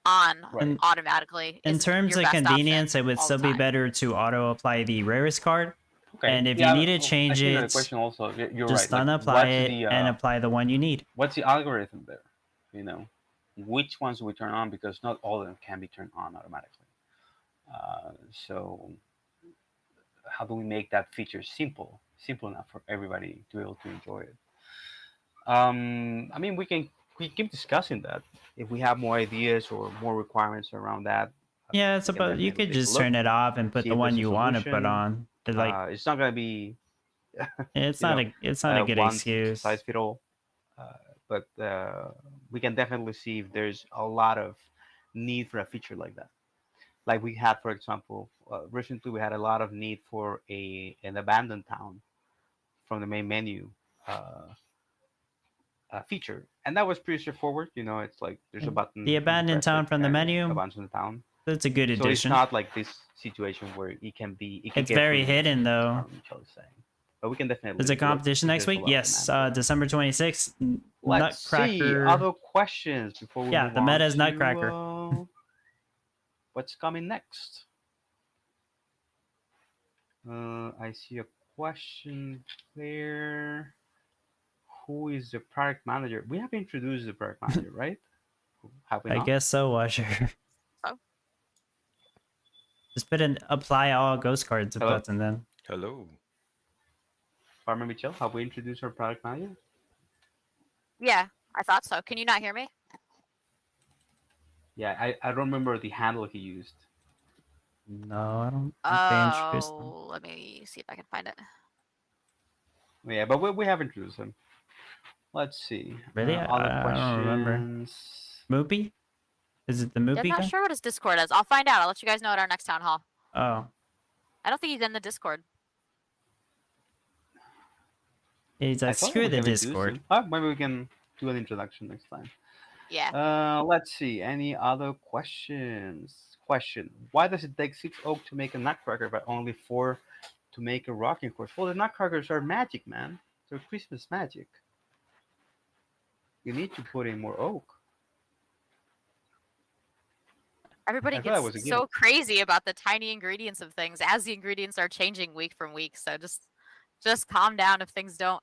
on Right. automatically. In isn't terms your of best convenience, option it would all the still be time. better to auto apply the rarest card. Okay. And if yeah, you need to I change think that the it, question also, you're just right. Like, unapply what's it the and apply the one you need. what's the algorithm there? Which ones do we turn on, because not all of them can be turned on automatically. So how do we make that feature simple enough for everybody to be able to enjoy it? I mean, we keep discussing that. If we have more ideas or more requirements around that, Yeah, it's we can about you definitely could take a just look, turn it off and put see the if one there's a you want to put solution. on. Like It's not gonna be it's you not know, a good one excuse. size fit all. But we can definitely see if there's a lot of need for a feature like that. Like we had, for example, recently we had a lot of need for an abandoned town from the main menu feature, and that was pretty straightforward. It's like there's a button. The you abandoned press town it, from the and menu. abandon the town. That's a good So it's addition. not like this situation where it can It's get very really hidden as though. Michelle is saying. But we can definitely. There's a look competition if next there's a week. lot of Yes, demand for it. December 26th. Let's see Nutcracker. other questions before we Yeah, move the on meta is to, Nutcracker. what's coming next? I see a question there. Who is the product manager? We have introduced the product manager, right? Have we I not? guess so, Washer. Oh. Just put an apply all ghost cards Hello? button then. Hello. Farmer Michelle, have we introduced our product manager? Yeah, I thought so. Can you not hear me? Yeah, I don't remember the handle he used. No, I don't think they introduced them. Oh, let me see if I can find it. Yeah, but we have introduced him. Let's see. Really? Other I questions. don't remember. Moopy? Is it the Yeah, Moopy I'm not guy? sure what his Discord is. I'll find out. I'll let you guys know at our next town hall. Oh. I don't think he's in the Discord. He's I like, thought screw we the have introduced Discord. him. Maybe we can do an introduction next time. Yeah. Let's see. Any other questions? Question: Why does it take 6 oak to make a nutcracker, but only 4 to make a rocking horse? Well, the nutcrackers are magic, man. They're Christmas magic. You need to put in more oak. Everybody I thought that gets was a given. so crazy about the tiny ingredients of things as the ingredients are changing week from week. So just calm down if things don't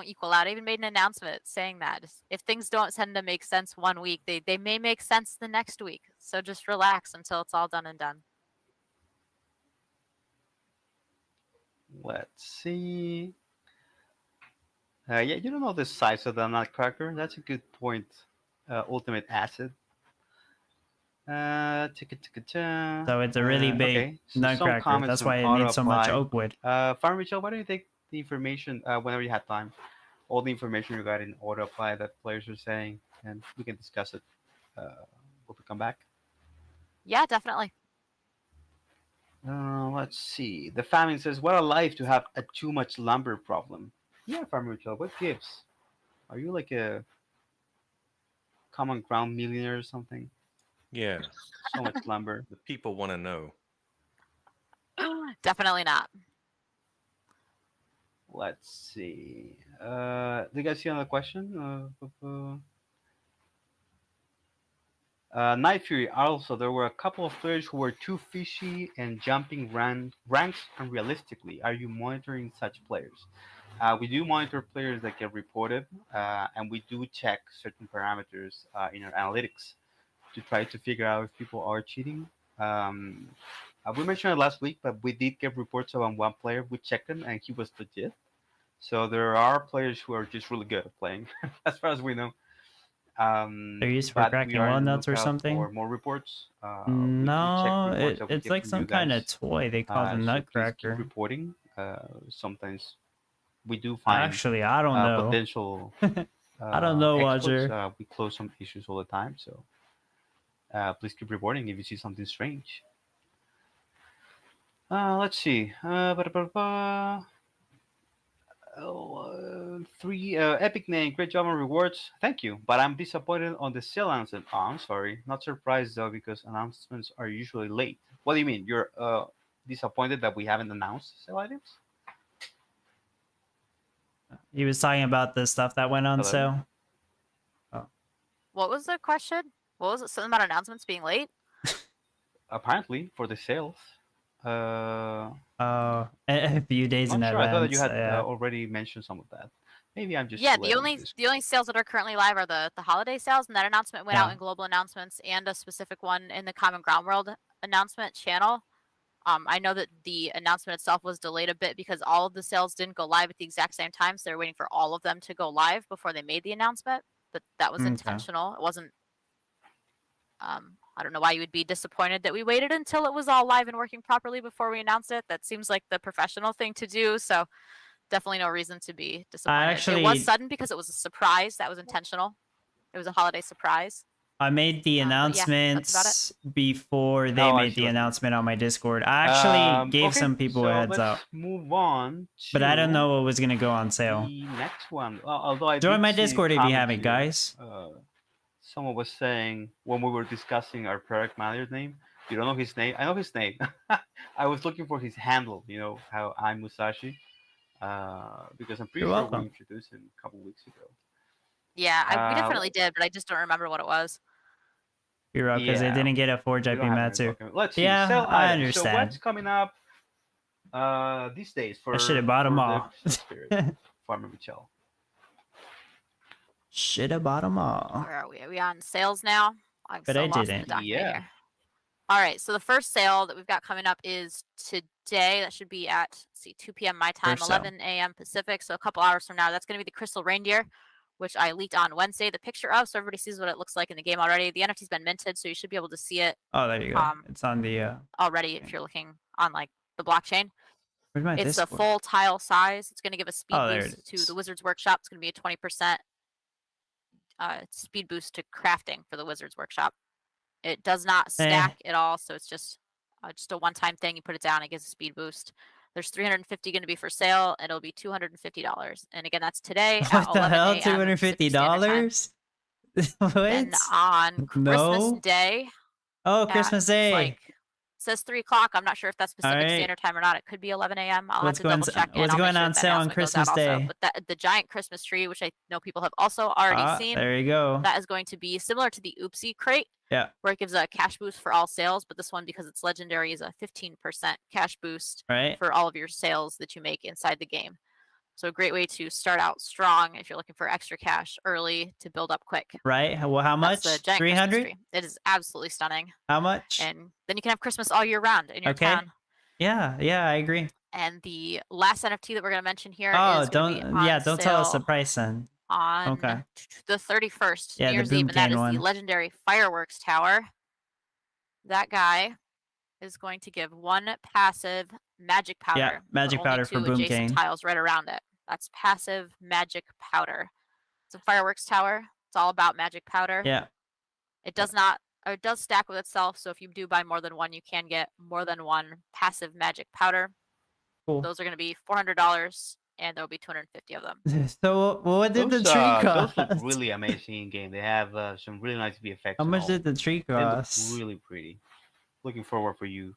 equal out. I even made an announcement saying that if things don't tend to make sense one week, they may make sense the next week. So just relax until it's all done and done. Let's see. Yeah, you don't know the size of the nutcracker. That's a good point. Ultimate acid. So it's a really big okay. So some nutcracker. comments That's on why it auto needs so much apply. oak wood. Farm Rachel, why don't you take the information whenever you have time? All the information you got in auto apply that players are saying, and we can discuss it when we come back. Yeah, definitely. Let's see. The famine says, "What a life to have a too much lumber problem." Yeah, Farm Rachel, what gives? Are you like a common ground millionaire or something? Yeah, So much lumber. the people want to know. Definitely not. Let's see. Do you guys see another question? Night Fury. Also, there were a couple of players who were too fishy and jumping ranks unrealistically. Are you monitoring such players? We do monitor players that get reported, and we do check certain parameters in our analytics to try to figure out if people are cheating. We mentioned it last week, but we did get reports about one player. We checked him, and he was legit. So there are players who are just really good at playing, as far as we know. They're used for But we cracking are on the walnuts or lookout something? for more reports. We do check No, reports that we it's get like from some you kind of guys. toy they call the So please keep nutcracker. reporting. Sometimes we do find Actually, I don't know. potential I don't know, exploits. Roger. We close some issues all the time, so please keep reporting if you see something strange. Let's see. Three epic name, great job on rewards. Thank you, but I'm disappointed on the sale announcement. Oh, I'm sorry. Not surprised though because announcements are usually late. What do you mean? You're disappointed that we haven't announced sale items? He was talking about the stuff that went on Hello? sale. What was the question? What was it? Something about announcements being late? Apparently for the sales. Uh, A few days in I'm sure. I thought that you advance. had Yeah. already mentioned some of that. Maybe I'm just Yeah, too the late on only this. the only sales that are currently live are the holiday sales, and that announcement went out Yeah. in global announcements and a specific one in the Common Ground World announcement channel. I know that the announcement itself was delayed a bit because all of the sales didn't go live at the exact same time, so they're waiting for all of them to go live before they made the announcement. But that was Okay. intentional. It wasn't. I don't know why you would be disappointed that we waited until it was all live and working properly before we announced it. That seems like the professional thing to do. So definitely no reason to be disappointed. It actually- was sudden because it was a surprise. That was intentional. It was a holiday surprise. I made the yeah, that's about announcements before they Oh, I made see the what you mean. announcement on my Discord. I actually gave Okay, some people so a heads let's up, move on. but I don't to know what was gonna go on sale. The next one. Although I Join did my see Discord if you comments haven't, here, guys. someone was saying when we were discussing our product manager's name, you don't know his name. I know his name. I was looking for his handle. You know how I'm Musashi, because I'm pretty You're sure we welcome. introduced him a couple weeks ago. Yeah, we Uh, definitely did, but I just don't remember what it was. You're up because they yeah, didn't get a Forge we IP don't have it in Matsu. document. Let's see. Yeah, Sell I items. So what's understand. coming up these days for I should have bought them for all. the Christmas period? Farmer Michelle. Should have bought them all. Where are we? Are we on sales now? I'm But so I lost in the didn't. document Yeah. here. All right, so the first sale that we've got coming up is today. That should be at, let's see, 2 p.m. my time, First sale. 11 a.m. Pacific. So a couple hours from now, that's going to be the Crystal Reindeer, which I leaked on Wednesday the picture of, so everybody sees what it looks like in the game already. The NFT's been minted, so you should be able to see it Oh, there you go. Um, It's on the. already if you're looking on like the blockchain. Where's my It's a Discord? full tile size. It's going to give a speed Oh, there it boost to is. the Wizards Workshop. It's going to be a 20% speed boost to crafting for the Wizards Workshop. It does not stack at all, so it's just a one-time thing. You put it down, it gives a speed boost. There's 350 going to be for sale. It'll be $250, and again, that's today at What the 11 hell? a.m. Pacific Standard Time. $250? Then What? on Christmas No. Day, Oh, Christmas Day. it says 3 o'clock. I'm not sure if that's Pacific Alright. Standard Time or not. It could be 11 a.m. I'll What's have to double check, and what's I'll make going sure on that sale on announcement goes out Christmas also. Day? But the giant Christmas tree, which I know people have also already seen, There you go. that is going to be similar to the Oopsie crate, Yeah. where it gives a cash boost for all sales. But this one, because it's legendary, is a 15% cash boost Right. for all of your sales that you make inside the game. So a great way to start out strong if you're looking for extra cash early to build up quick. Right. Well, how That's much? the giant Christmas 300. tree. It is absolutely stunning, How much? and then you can have Christmas all year round in your Okay. town. Yeah. Yeah, I agree. And the last NFT that we're going to mention here Oh, is going to be don't on don't tell us the sale price then. on Okay. the 31st, Yeah, New the Year's Eve, and that Boomkane is one. the legendary fireworks tower. That guy is going to give 1 passive magic powder. Yeah, magic but only powder for 2 adjacent Boomkane. tiles right around it. That's passive magic powder. It's a fireworks tower. It's all about magic powder. Yeah. It does not, or it does stack with itself. So if you do buy more than one, you can get more than 1 passive magic powder. Cool. Those are going to be $400, and there will be 250 of them. So what did the Those, tree those cost? look really amazing in game. They have some really nice VFX. How and much all. did the tree They look cost? really pretty. Looking forward for you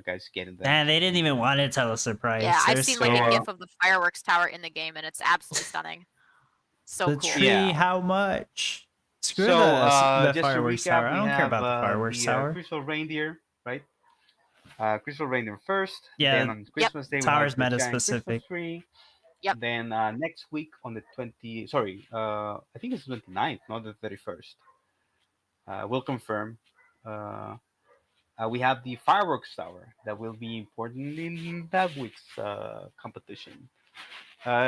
guys getting them. Man, they didn't even want to tell us the price. Yeah, I've They're seen so... like a so- GIF of the fireworks tower in the game, and it's absolutely stunning. So the cool. tree, Yeah. how much? Screw So the just to fireworks recap, tower. I we don't care have about the fireworks the tower. Crystal Reindeer, right? Crystal Reindeer first. Yeah, Then on Christmas Day, we tower's have the meta giant specific. Christmas tree. Yep. Then next week on the 20, sorry, I think it's 29th, not the 31st. We'll confirm. We have the fireworks tower that will be important in that week's competition.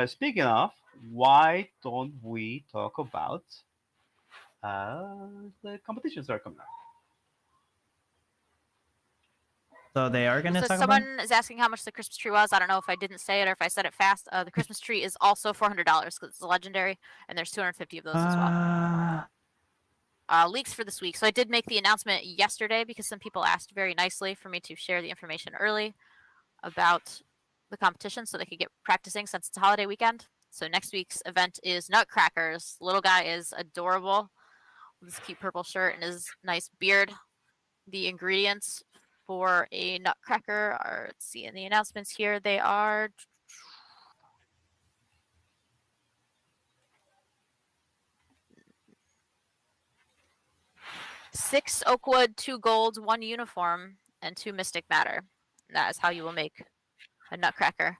Speaking of, why don't we talk about the competitions that are coming up? So they are going to So talk about... someone is asking how much the Christmas tree was. I don't know if I didn't say it or if I said it fast. The Christmas tree is also $400 because it's legendary, and there's 250 of those as well. Leaks for this week. So I did make the announcement yesterday because some people asked very nicely for me to share the information early about the competition so they could get practicing since it's a holiday weekend. So next week's event is Nutcrackers. Little guy is adorable with his cute purple shirt and his nice beard. The ingredients for a nutcracker are, let's see, in the announcements here, they are six oak wood, 2 gold, 1 uniform, and 2 mystic matter. That is how you will make a nutcracker.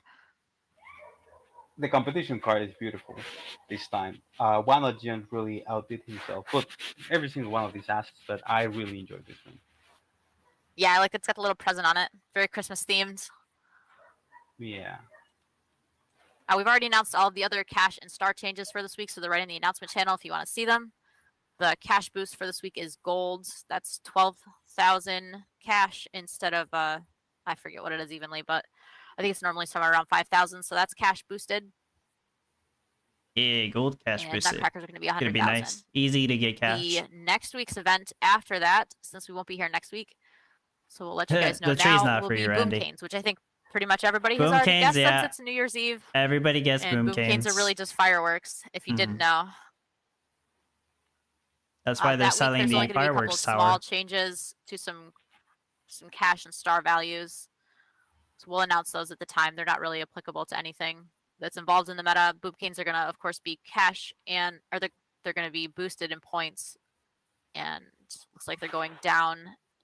The competition card is beautiful this time. One of Jen really outdid himself, but every single one of these assets, but I really enjoyed this one. Yeah, I like it's got the little present on it. Very Christmas themed. Yeah. We've already announced all of the other cash and star changes for this week, so they're right in the announcement channel if you want to see them. The cash boost for this week is gold. That's 12,000 cash instead of I forget what it is evenly, but I think it's normally somewhere around 5,000. So that's cash boosted. Yeah, gold cash And boosted. nutcrackers are going to be Gonna 100,000. be nice. Easy to get cash. The next week's event after that, since we won't be here next week, so we'll let you guys know The tree's now, not will for be you, Randy. Boomcanes, which I think pretty much everybody has already Boomcanes, guessed yeah. since it's New Year's Eve. Everybody gets And Boomcanes. Boomcanes are really just fireworks, if you didn't know. That's why they're that week, selling there's the only gonna be a couple fireworks of tower. small changes to some cash and star values. So we'll announce those at the time. They're not really applicable to anything that's involved in the meta. Boomcanes are gonna, of course, be cash and they're gonna be boosted in points. And looks like they're going down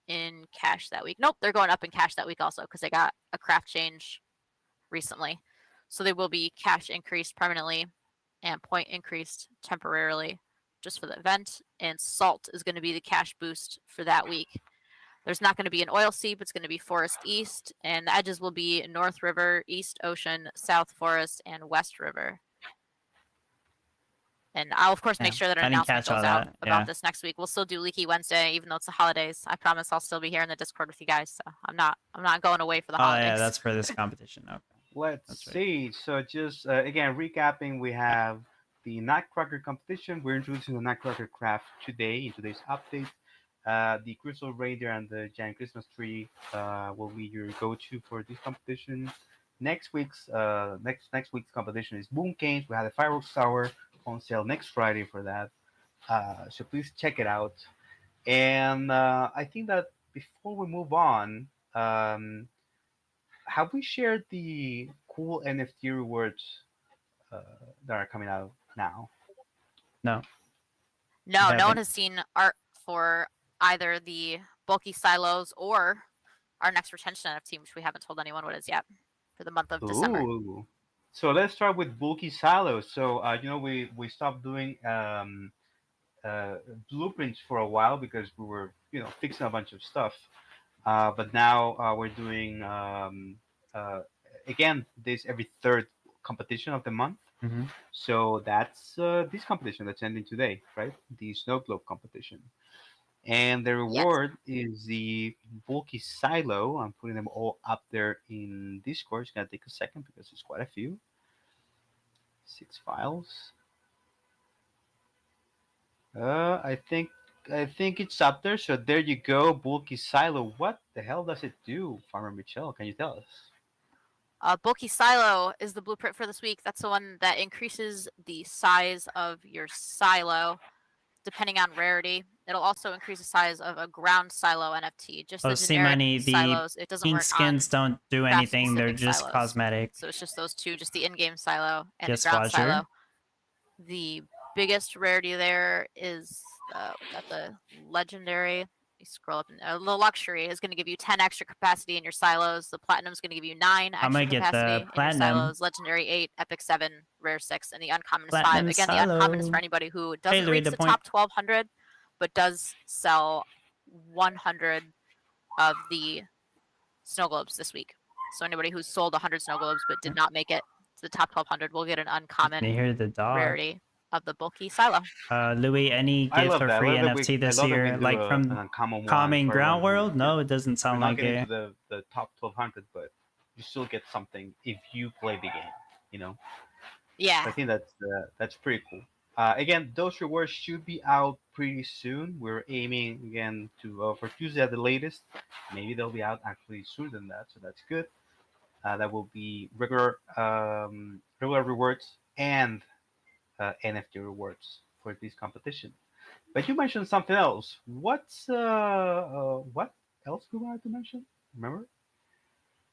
in cash that week. Nope, they're going up in cash that week also because they got a craft change recently. So they will be cash increased permanently and point increased temporarily just for the event. And salt is going to be the cash boost for that week. There's not going to be an oil seep. It's going to be Forest East, and the edges will be North River, East Ocean, South Forest, and West River. And I'll, of course, make Yeah, sure that an I didn't announcement catch all goes out that, about yeah. this next week. We'll still do Leaky Wednesday, even though it's the holidays. I promise I'll still be here in the Discord with you guys. So I'm not going away for the Oh holidays. yeah, that's for this competition. Okay. Let's That's right. see. So just again recapping, we have the Nutcracker competition. We're introducing the Nutcracker craft today in today's update. The Crystal Reindeer and the Giant Christmas Tree will be your go-to for this competition. Next week's competition is Boomcanes. We have the Fireworks Tower on sale next Friday for that. So please check it out. And I think that before we move on, have we shared the cool NFT rewards uh, that are coming out now? No. No, no one haven't. has seen art for either the bulky silos or our next retention NFT, which we haven't told anyone what is yet for the month of December. Ooh. So let's start with bulky silos. So we stopped doing uh, blueprints for a while because we were fixing a bunch of stuff. But now we're doing uh, again this every third competition of the month. Mhm. So that's this competition that's ending today, right? The Snowglobe competition. And the Yes. reward is the bulky silo. I'm putting them all up there in Discord. It's gonna take a second because it's quite a few. 6 files. I think it's up there. So there you go, bulky silo. What the hell does it do, Farmer Michelle? Can you tell us? Bulky silo is the blueprint for this week. That's the one that increases the size of your silo depending on rarity. It'll also increase the size of a ground silo NFT. Just Oh, the see, generic money. The silos, it doesn't pink work on skins don't do craft anything. They're specific just silos. cosmetic. So it's just those two, just the in-game silo and Guess the ground Watcher. silo. The biggest rarity there is we got the legendary. You scroll up, and the luxury is going to give you 10 extra capacity in your silos. The platinum is going to give you 9 I'm extra gonna get the capacity in your platinum. silos. Legendary 8, epic 7, rare 6, and the uncommon is 5. Platinum Again, the uncommon is silo. for anybody who Hey, doesn't Louis, reach the the point. top 1200, but does sell 100 of the snow globes this week. So anybody who's sold 100 snow globes but did not make it to the top 1200 will get an Can uncommon you hear the dog? rarity of the bulky silo. Louis, any I gift love or that. free I love that NFT I this love that we year? do Like an from uncommon one Common for Ground everyone who, World? No, it doesn't we're sound not like getting it. to the top 1200, but you still get something if you play the game. You know, Yeah. I think that's pretty cool. Again, those rewards should be out pretty soon. We're aiming again to for Tuesday at the latest. Maybe they'll be out actually sooner than that, so that's good. That will be regular rewards and NFT rewards for this competition. But you mentioned something else. What else we wanted to mention? Remember?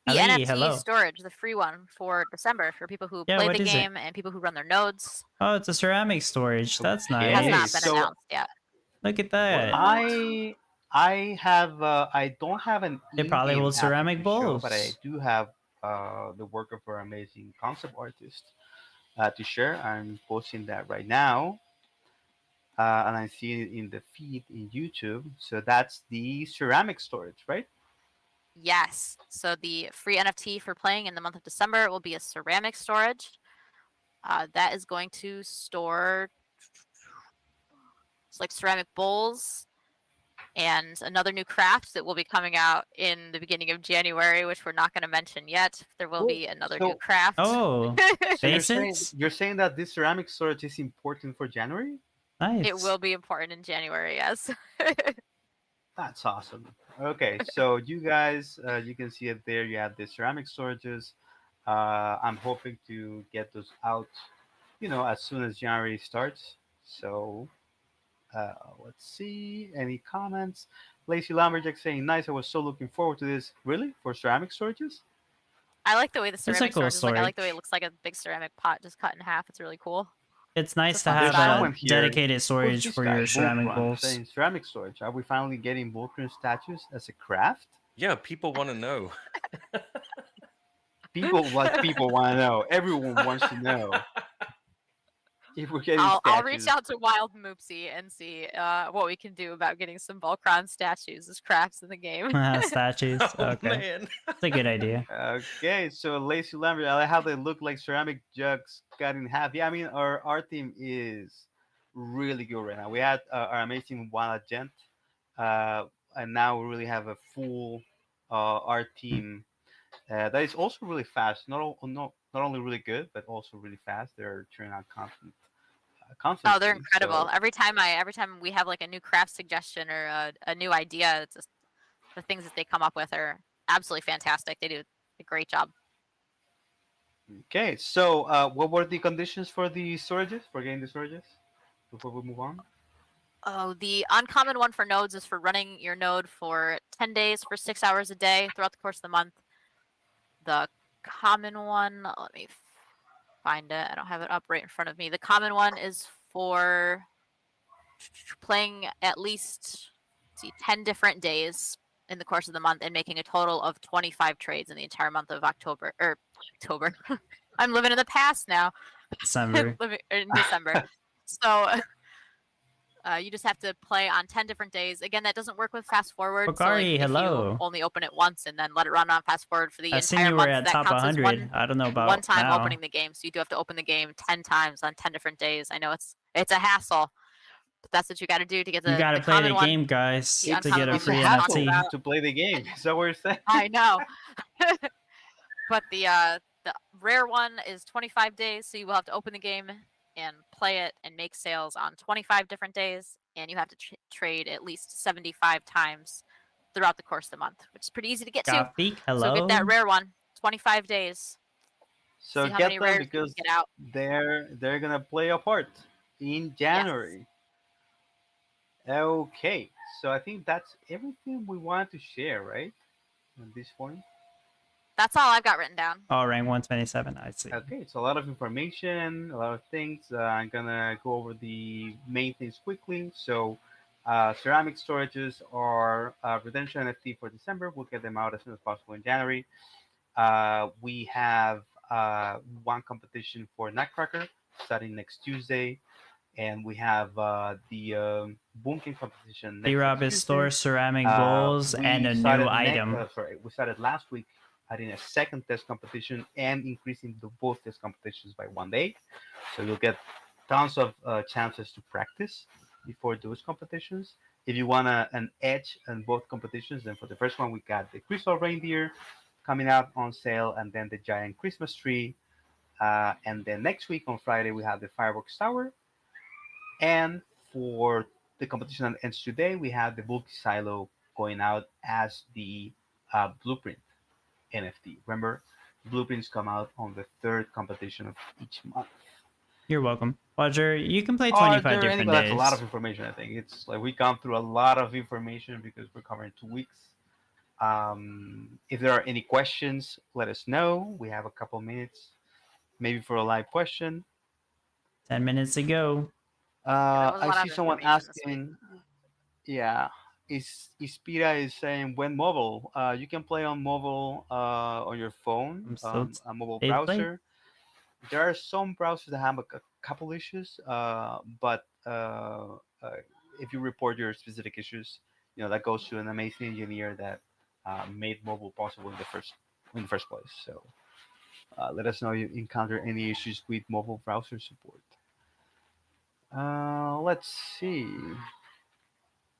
The Ali, NFT hello. storage, the free one for December for people who Yeah, play what the is it? game and people who run their nodes. Oh, it's a ceramic storage. That's Okay, It has nice. not been so announced yet. Look at that. I have I don't have an It probably in-game holds asset ceramic to show, but I bowls. do have the work of our amazing concept artist to share. I'm posting that right now. And I see it in the feed in YouTube. So that's the ceramic storage, right? Yes. So the free NFT for playing in the month of December will be a ceramic storage. That is going to store it's like ceramic bowls and another new craft that will be coming out in the beginning of January, which we're not going to mention yet. There will be another new So, craft. Oh, so bases? you're saying that this ceramic storage is important for January? Nice. It will be important in January, yes. That's awesome. Okay, so you guys, you can see it there. You have the ceramic storages. I'm hoping to get those out, as soon as January starts. So uh, let's see. Any comments? Lacey Lumberjack saying, "Nice. I was so looking forward to this. Really? For ceramic storages? I like the way the a ceramic cool storage is like. I like the way it storage. looks like a big ceramic pot just cut in half. It's really cool. It's nice It's to a fun have There's style. someone a here. dedicated Who's storage this for guy? your ceramic Voltron bowls. saying ceramic storage. Are we finally getting Voltron statues as a craft? Yeah, people want to know. People want to know. Everyone wants to know if we're getting I'll reach statues. out to Wild Moopsy and see what we can do about getting some Voltron statues as crafts in the game. Statues. Oh Okay. man. It's a good idea. Okay, so Lacey Lambert, I like how they look like ceramic jugs cut in half. Yeah, I mean our art team is really good right now. We had our amazing Wanda Gent, and now we really have a full art team that is also really fast. Not only really good, but also really fast. They're turning out constantly. Oh, they're incredible. So, Every time we have like a new craft suggestion or a new idea, it's just the things that they come up with are absolutely fantastic. They do a great job. okay, so what were the conditions for the storages? For getting the storages? Before we move on. Oh, the uncommon one for nodes is for running your node for 10 days for 6 hours a day throughout the course of the month. The common one, let me find it. I don't have it up right in front of me. The common one is for playing at least 10 different days in the course of the month and making a total of 25 trades in the entire month of October. I'm living in the past now. December. Living in December. So you just have to play on 10 different days. Again, that doesn't work with fast forward. So like Bakari, if you hello. only open it once and then let it run on fast forward for the I seen entire you were month, at that top counts as 100. one I don't know about one time now. opening the game. So you do have to open the game 10 times on 10 different days. I know it's a hassle, but that's what you got to do to get You the gotta play common the one. game, guys, The to uncommon get a one It's a free we're talking hassle about. NFT. to play the game. Is that what you're saying? I know. But the rare one is 25 days, so you will have to open the game and play it and make sales on 25 different days, and you have to trade at least 75 times throughout the course of the month, which is pretty easy to get to. Gothic, hello. So get that rare one, 25 days. So See how get many them rares you can because get out. they're gonna play a part in January. Okay, so I think that's everything we want to share, right? At this point. That's all I've got written down. Oh, rank 127. I see. Okay, it's a lot of information, a lot of things. I'm gonna go over the main things quickly. So, ceramic storages are redemption NFT for December. We'll get them out as soon as possible in January. We have one competition for Nutcracker starting next Tuesday, and we have the Bunking competition next D-Rob is Tuesday. store ceramic Uh, bowls and a new item. We started last week adding a second test competition and increasing both test competitions by 1 day. So you'll get tons of chances to practice before those competitions. If you want an edge in both competitions, then for the first one, we got the Crystal Reindeer coming out on sale, and then the giant Christmas tree. And then next week on Friday, we have the Fireworks Tower. And for the competition that ends today, we have the bulky silo going out as the blueprint NFT. Remember, blueprints come out on the third competition of each month. You're welcome. Roger, you can play Are 25 there any? different But that's a lot of days. information. I think it's like we gone through a lot of information because we're covering 2 weeks. If there are any questions, let us know. We have a couple minutes, maybe for a live question. 10 minutes to go. That was a I lot see of someone information this week. asking. Yeah, Ispira is saying when mobile, you can play on mobile on your phone, I'm still a mobile they play. browser. There are some browsers that have a couple issues, but if you report your specific issues, that goes to an amazing engineer that made mobile possible in the first place. So let us know if you encounter any issues with mobile browser support. Let's see.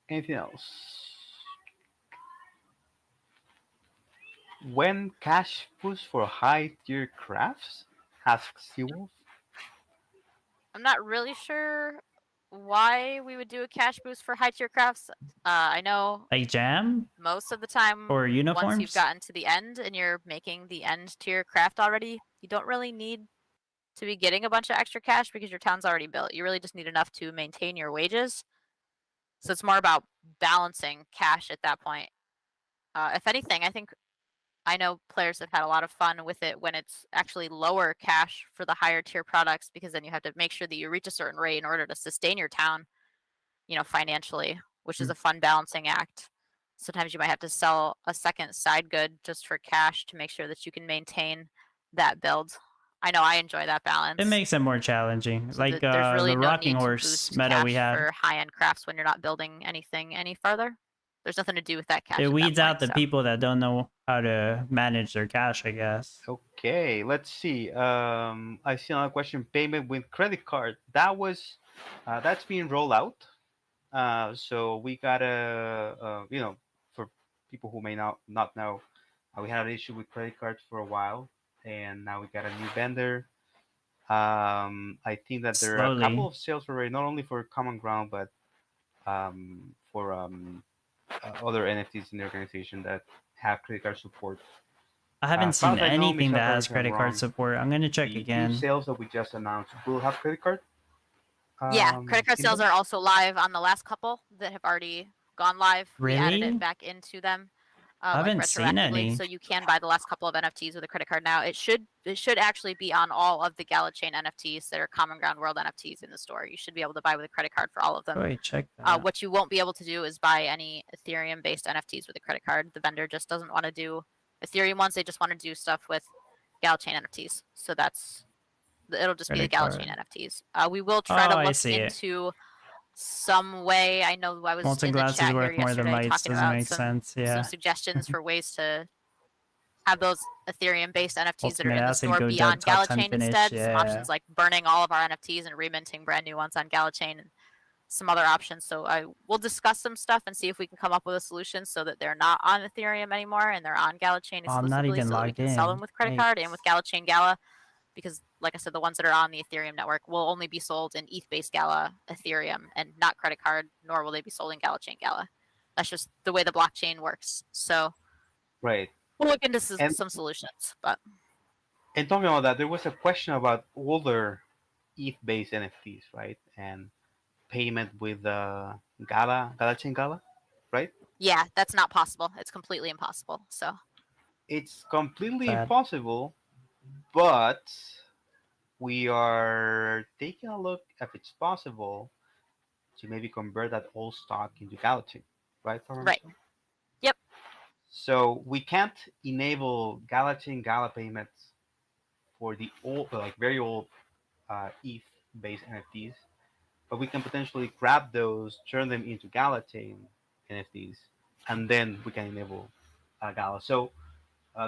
Anything else? When cash push for high tier crafts? Asks Seawolf. I'm not really sure why we would do a cash boost for high tier crafts. I know Like jam most of the time, or once you've uniforms? gotten to the end and you're making the end tier craft already, you don't really need to be getting a bunch of extra cash because your town's already built. You really just need enough to maintain your wages. So it's more about balancing cash at that point. If anything, I know players have had a lot of fun with it when it's actually lower cash for the higher tier products because then you have to make sure that you reach a certain rate in order to sustain your town, financially, which is a fun balancing act. Sometimes you might have to sell a second side good just for cash to make sure that you can maintain that build. I know I enjoy that balance. It makes it more challenging. So Like there's really the no rocking need to horse boost meta cash we had. for high-end crafts when you're not building anything any further. There's nothing to do with that cash. It at that weeds out point, the so. people that don't know how to manage their cash, I guess. Okay, let's see. I see another question. Payment with credit card. That's being rolled out. So we gotta, for people who may not know, we had an issue with credit cards for a while, and now we got a new vendor. I think that there are a couple Slowly. of sales already, not only for Common Ground, but for other NFTs in the organization that have credit card support. I haven't As far seen as I know, anything Mr. that has Correct me if I'm credit card wrong, support. I'm gonna check the two again. sales that we just announced will have credit card. Yeah, credit card sales info? are also live on the last couple that have already gone live. We added Really? it back into them, I like haven't seen retroactively, any. so you can buy the last couple of NFTs with a credit card now. It should actually be on all of the Gala Chain NFTs that are Common Ground World NFTs in the store. You should be able to buy with a credit card for all of them. Oh, wait, check that. What you won't be able to do is buy any Ethereum-based NFTs with a credit card. The vendor just doesn't want to do Ethereum ones. They just want to do stuff with Gala Chain NFTs. So it'll just be the Credit Gala card. Chain NFTs. We will try to Oh, I look see it. into some way. I know I was Molten in the glass is chat here worth more than yesterday lights. talking Doesn't about make sense. Yeah. some suggestions for ways to have those Ethereum-based NFTs that are Ultimate in the acid store go be dead on top Gala 10 Chain finish. instead. Some Yeah. options like burning all of our NFTs and reminting brand new ones on Gala Chain, and some other options. So we'll discuss some stuff and see if we can come up with a solution so that they're not on Ethereum anymore and they're on Gala Chain Oh, I'm not exclusively, even so that we logged can sell them in. with credit card and Yikes. with Gala Chain Gala. Because, like I said, the ones that are on the Ethereum network will only be sold in ETH-based Gala Ethereum and not credit card, nor will they be sold in Gala Chain Gala. That's just the way the blockchain works. So Right. we'll look into And some solutions. But and talking about that, there was a question about older ETH-based NFTs, right? And payment with Gala Chain Gala, right? yeah, that's not possible. It's completely impossible. So It's completely Sad. impossible, but we are taking a look if it's possible to maybe convert that old stock into Gala Chain, right? right. Yep. So we can't enable Gala Chain Gala payments for the old, like very old ETH-based NFTs, but we can potentially grab those, turn them into Gala Chain NFTs, and then we can enable Gala. So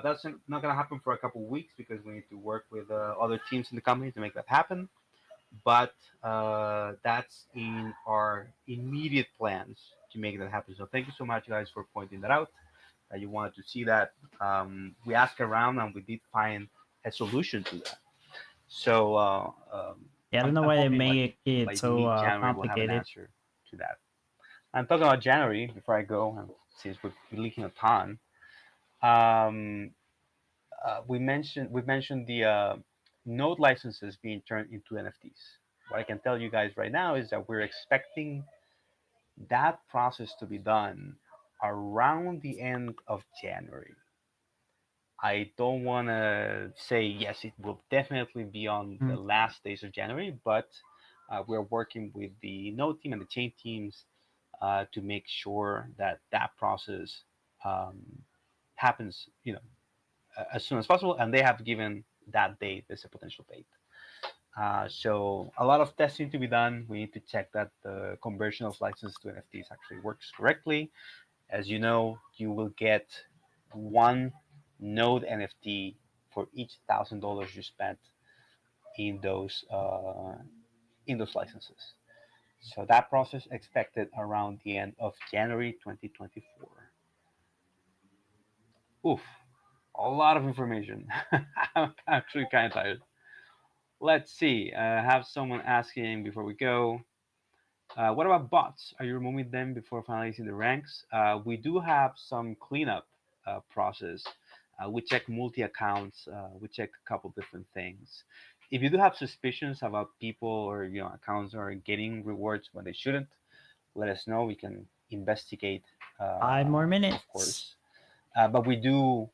that's not going to happen for a couple of weeks because we need to work with other teams in the company to make that happen. But that's in our immediate plans to make that happen. So thank you so much, guys, for pointing that out. You wanted to see that. We asked around and we did find a solution to that. So Yeah, I don't I'm, know I'm why they hoping make it by so mid-January we'll have an complicated. answer to that. I'm talking about January before I go, and since we're leaking a ton, um, we mentioned the node licenses being turned into NFTs. What I can tell you guys right now is that we're expecting that process to be done around the end of January. I don't want to say yes, it will definitely be on the last days of January, but we're working with the node team and the chain teams to make sure that that process um, happens, as soon as possible. And they have given that date as a potential date. So a lot of testing to be done. We need to check that the conversion of license to NFTs actually works correctly. As you know, you will get one node NFT for each $1,000 you spent in those licenses. So that process expected around the end of January 2024. Oof, a lot of information. I'm actually kind of tired. Let's see. Have someone asking before we go. What about bots? Are you removing them before finalizing the ranks? We do have some cleanup process. We check multi accounts. We check a couple different things. If you do have suspicions about people or accounts are getting rewards when they shouldn't, let us know. We can investigate. 5 more Of minutes. course, but we do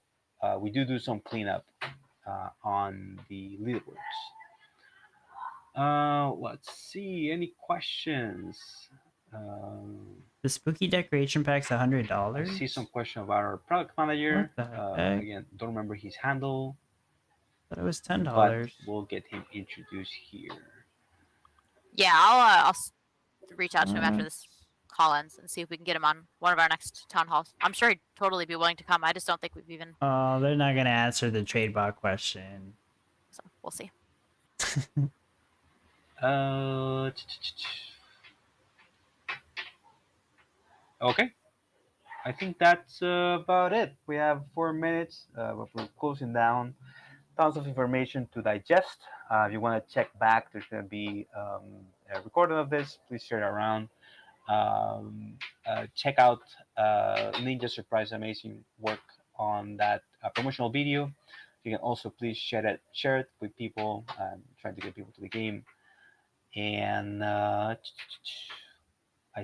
some cleanup on the leaderboards. Let's see. Any questions? The spooky decoration pack's $100. I see some question about our product manager. What the heck? Again, don't remember his handle, Thought it was but $10. we'll get him introduced here. Yeah, I'll reach out to him after Uh, this call ends and see if we can get him on one of our next town halls. I'm sure he'd totally be willing to come. I just don't think we've even. Oh, they're not gonna answer the trade bot question. So we'll see. Okay. I think that's about it. We have 4 minutes, but we're closing down. Tons of information to digest. If you want to check back, there's going to be a recording of this. Please share it around. Check out Ninja Surprise amazing work on that promotional video. You can also please share it with people. Trying to get people to the game. And I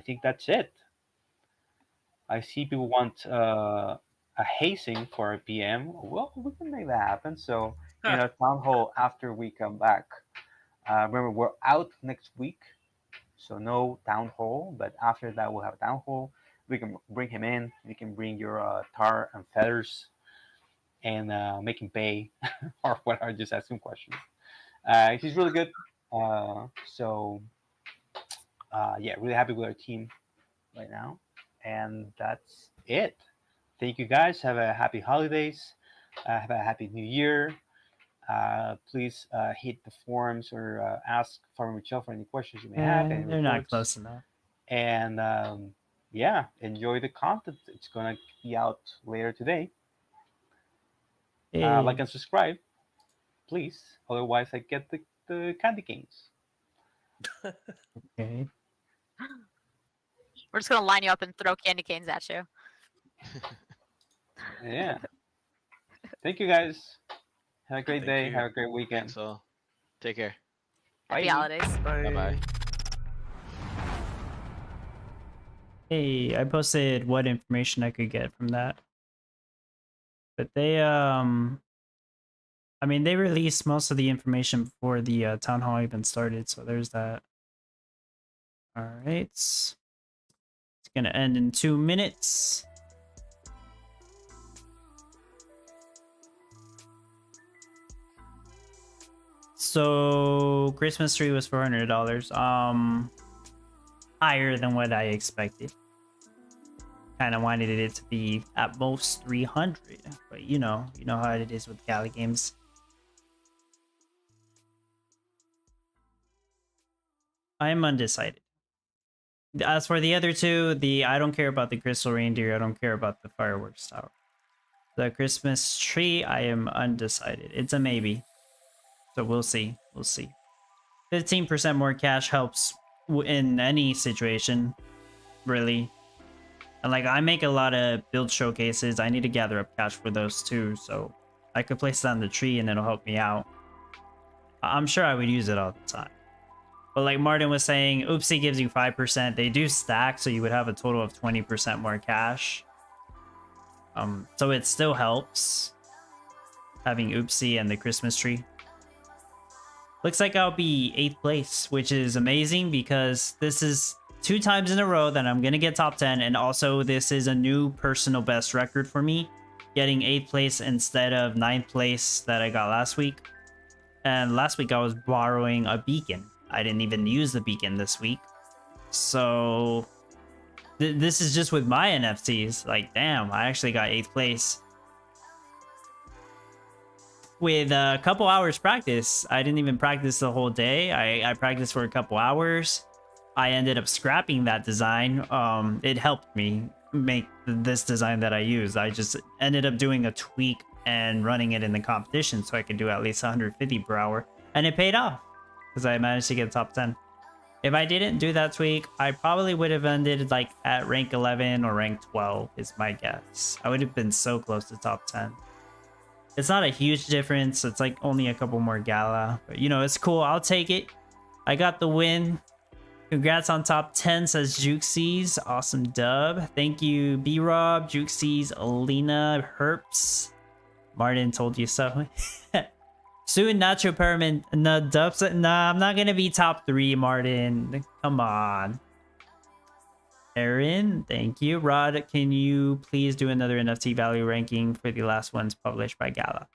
think that's it. I see people want a hazing for a PM. Well, we can make that happen. So, town hall after we come back. Remember, we're out next week, so no town hall. But after that, we'll have a town hall. We can bring him in. You can bring your tar and feathers and make him pay or what. I just ask him questions. He's really good. So yeah, really happy with our team right now, and that's it. Thank you guys. Have a happy holidays. Have a happy new year. Please hit the forums or ask Farmer Michelle for any questions you may have, any They're not reports. close enough. And yeah, enjoy the content. It's gonna be out later today. Hey. Like and subscribe, please. Otherwise, I get the candy canes. Okay. We're just gonna line you up and throw candy canes at you. Yeah. Thank you guys. Have a great Thank day. you. Have a great weekend. Thanks all. Take care. Happy Bye. holidays. Bye bye. Hey, I posted what information I could get from that. But they I mean, they released most of the information before the town hall even started, so there's that. All right. It's gonna end in 2 minutes. So Christmas tree was $400. Higher than what I expected. Kind of wanted it to be at most 300, but you know how it is with Gala games. I am undecided. As for the other two, I don't care about the crystal reindeer. I don't care about the fireworks tower. The Christmas tree, I am undecided. It's a maybe. So we'll see. We'll see. 15% more cash helps in any situation, really. And like, I make a lot of build showcases. I need to gather up cash for those too, so I could place it on the tree and it'll help me out. I'm sure I would use it all the time. But like Martin was saying, Oopsie gives you 5%. They do stack, so you would have a total of 20% more cash. So it still helps having Oopsie and the Christmas tree. Looks like I'll be 8th place, which is amazing because this is 2 times in a row that I'm gonna get top 10, and also this is a new personal best record for me, getting 8th place instead of 9th place that I got last week. And last week I was borrowing a beacon. I didn't even use the beacon this week. So this is just with my NFTs. Like, damn, I actually got 8th place. With a couple hours practice. I didn't even practice the whole day. I practiced for a couple hours. I ended up scrapping that design. It helped me make this design that I use. I just ended up doing a tweak and running it in the competition so I could do at least 150 per hour. And it paid off because I managed to get top 10. If I didn't do that tweak, I probably would have ended like at rank 11 or rank 12 is my guess. I would have been so close to top 10. It's not a huge difference. It's like only a couple more Gala. But you know, it's cool. I'll take it. I got the win. Congrats on top 10, says Jukesies. Awesome dub. Thank you, B-Rob, Jukesies, Alina, Herps. Martin told you so. Soon, Nacho Perman. No, dubs. Nah, I'm not going to be top 3, Martin. Come on. Aaron, thank you. Rod, can you please do another NFT value ranking for the last ones published by Gala?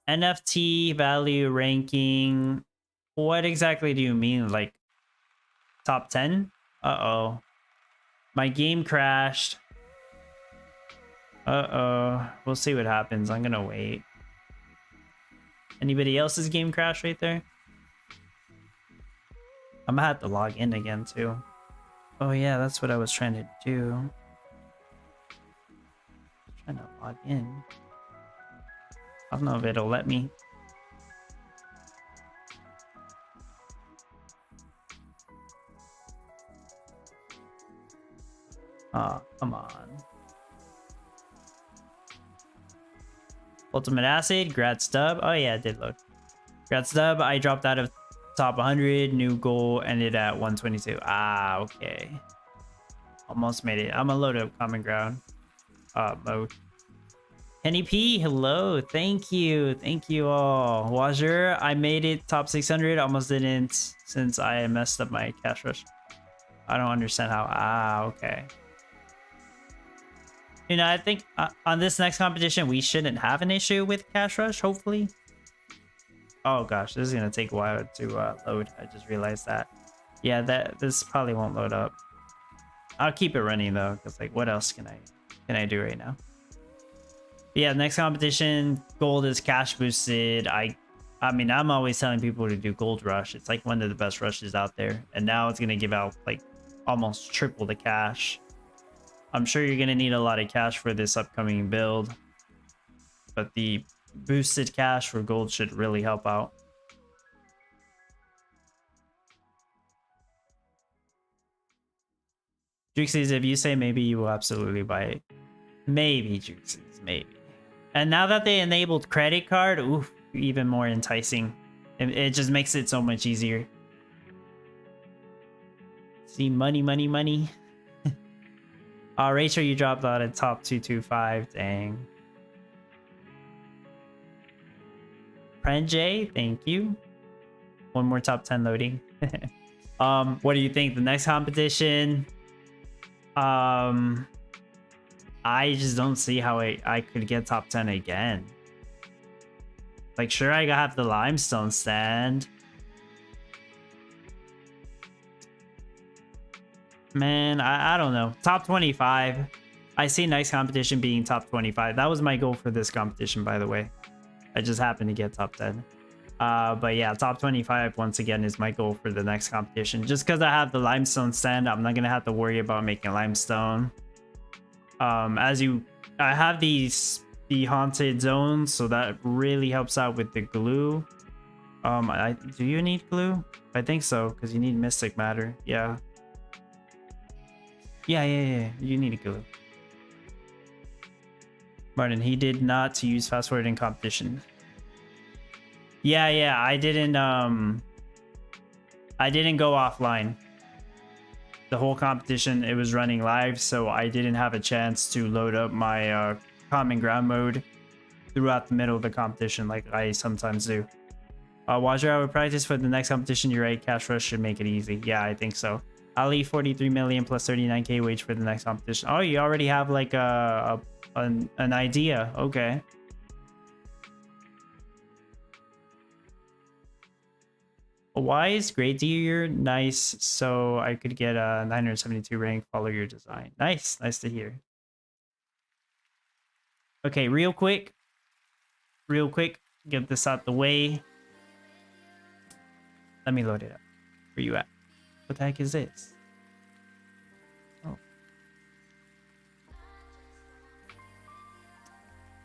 NFT value ranking. What exactly do you mean? Like top 10? Uh-oh. My game crashed. Uh-oh. We'll see what happens. I'm gonna wait. Anybody else's game crash right there? I'm gonna have to log in again too. Oh yeah, that's what I was trying to do. Trying to log in. I don't know if it'll let me. Oh, come on. Ultimate Acid, Grats Dub. Oh yeah, it did load. Grats Dub, I dropped out of Top 100, new goal ended at 122. Ah, okay. Almost made it. I'm gonna load up common ground mode. Kenny P, hello. Thank you. Thank you all. Wazir, I made it top 600. Almost didn't since I messed up my cash rush. I don't understand how. Ah, okay. You know, I think on this next competition, we shouldn't have an issue with cash rush, hopefully. Oh gosh, this is gonna take a while to load. I just realized that. Yeah, this probably won't load up. I'll keep it running though, because like, what else can I do right now? Yeah, next competition, gold is cash boosted. I mean, I'm always telling people to do gold rush. It's like one of the best rushes out there, and now it's gonna give out like almost triple the cash. I'm sure you're gonna need a lot of cash for this upcoming build, but the boosted cash for gold should really help out. Juxies, if you say maybe, you will absolutely buy it. Maybe, Juxies, maybe. And now that they enabled credit card, oof, even more enticing. It just makes it so much easier. See, money, money, money. Rachel, you dropped out at top 225. Dang. Prenjay, thank you. One more top 10 loading. What do you think? The next competition? I just don't see how I could get top 10 again. Like, sure, I have the limestone stand. Man, I don't know. Top 25. I see next competition being top 25. That was my goal for this competition, by the way. I just happened to get top 10. But yeah, top 25 once again is my goal for the next competition. Just because I have the limestone stand, I'm not gonna have to worry about making limestone. I have the haunted zones, so that really helps out with the glue. Do you need glue? I think so, because you need mystic matter. Yeah. Yeah. You need a glue. Martin, he did not use fast forward in competition. Yeah, I didn't go offline. The whole competition, it was running live, so I didn't have a chance to load up my common ground mode throughout the middle of the competition like I sometimes do. Wazir, I would practice for the next competition. You're right, cash rush should make it easy. Yeah, I think so. I'll leave 43 million plus 39k wage for the next competition. Oh, you already have like an idea. Okay. Why is Great Deer nice? So I could get a 972 rank. Follow your design. Nice to hear. Okay, real quick, get this out the way. Let me load it up. Where you at? What the heck is this? Oh,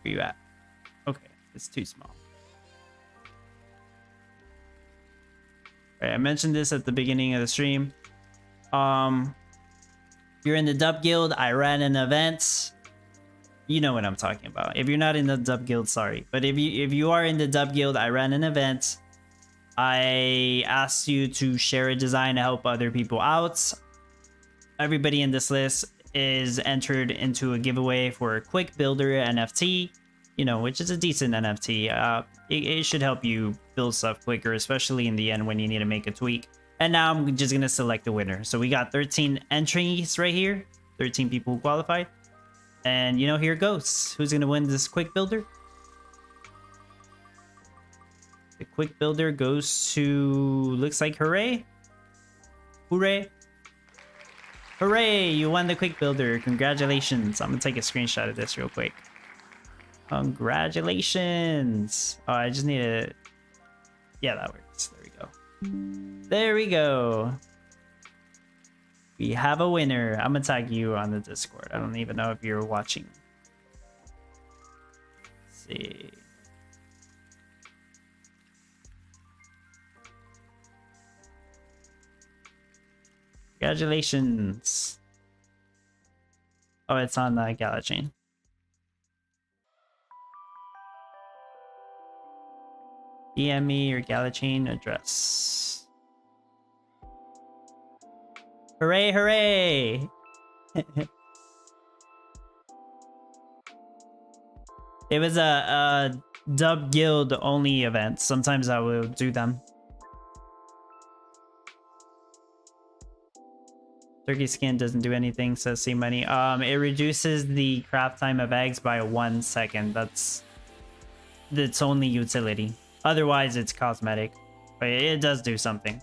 where you at? Okay, it's too small. Right, I mentioned this at the beginning of the stream. You're in the Dub Guild. I ran an event. You know what I'm talking about. If you're not in the Dub Guild, sorry. But if you are in the Dub Guild, I ran an event. I asked you to share a design to help other people out. Everybody in this list is entered into a giveaway for a quick builder NFT. You know, which is a decent NFT. It should help you build stuff quicker, especially in the end when you need to make a tweak. And now I'm just gonna select the winner. So we got 13 entries right here, 13 people who qualified. And you know, here it goes. Who's gonna win this quick builder? The quick builder goes to, looks like Hooray. Hooray. Hooray, you won the quick builder. Congratulations. I'm gonna take a screenshot of this real quick. Congratulations. Oh, I just need to... Yeah, that works. There we go. There we go. We have a winner. I'm gonna tag you on the Discord. I don't even know if you're watching. Let's see. Congratulations. Oh, it's on the Gala chain. DM me your Gala chain address. Hooray, hooray! It was a dub guild only event. Sometimes I will do them. Turkey skin doesn't do anything, says C Money. It reduces the craft time of eggs by 1 second. That's its only utility. Otherwise, it's cosmetic. But it does do something.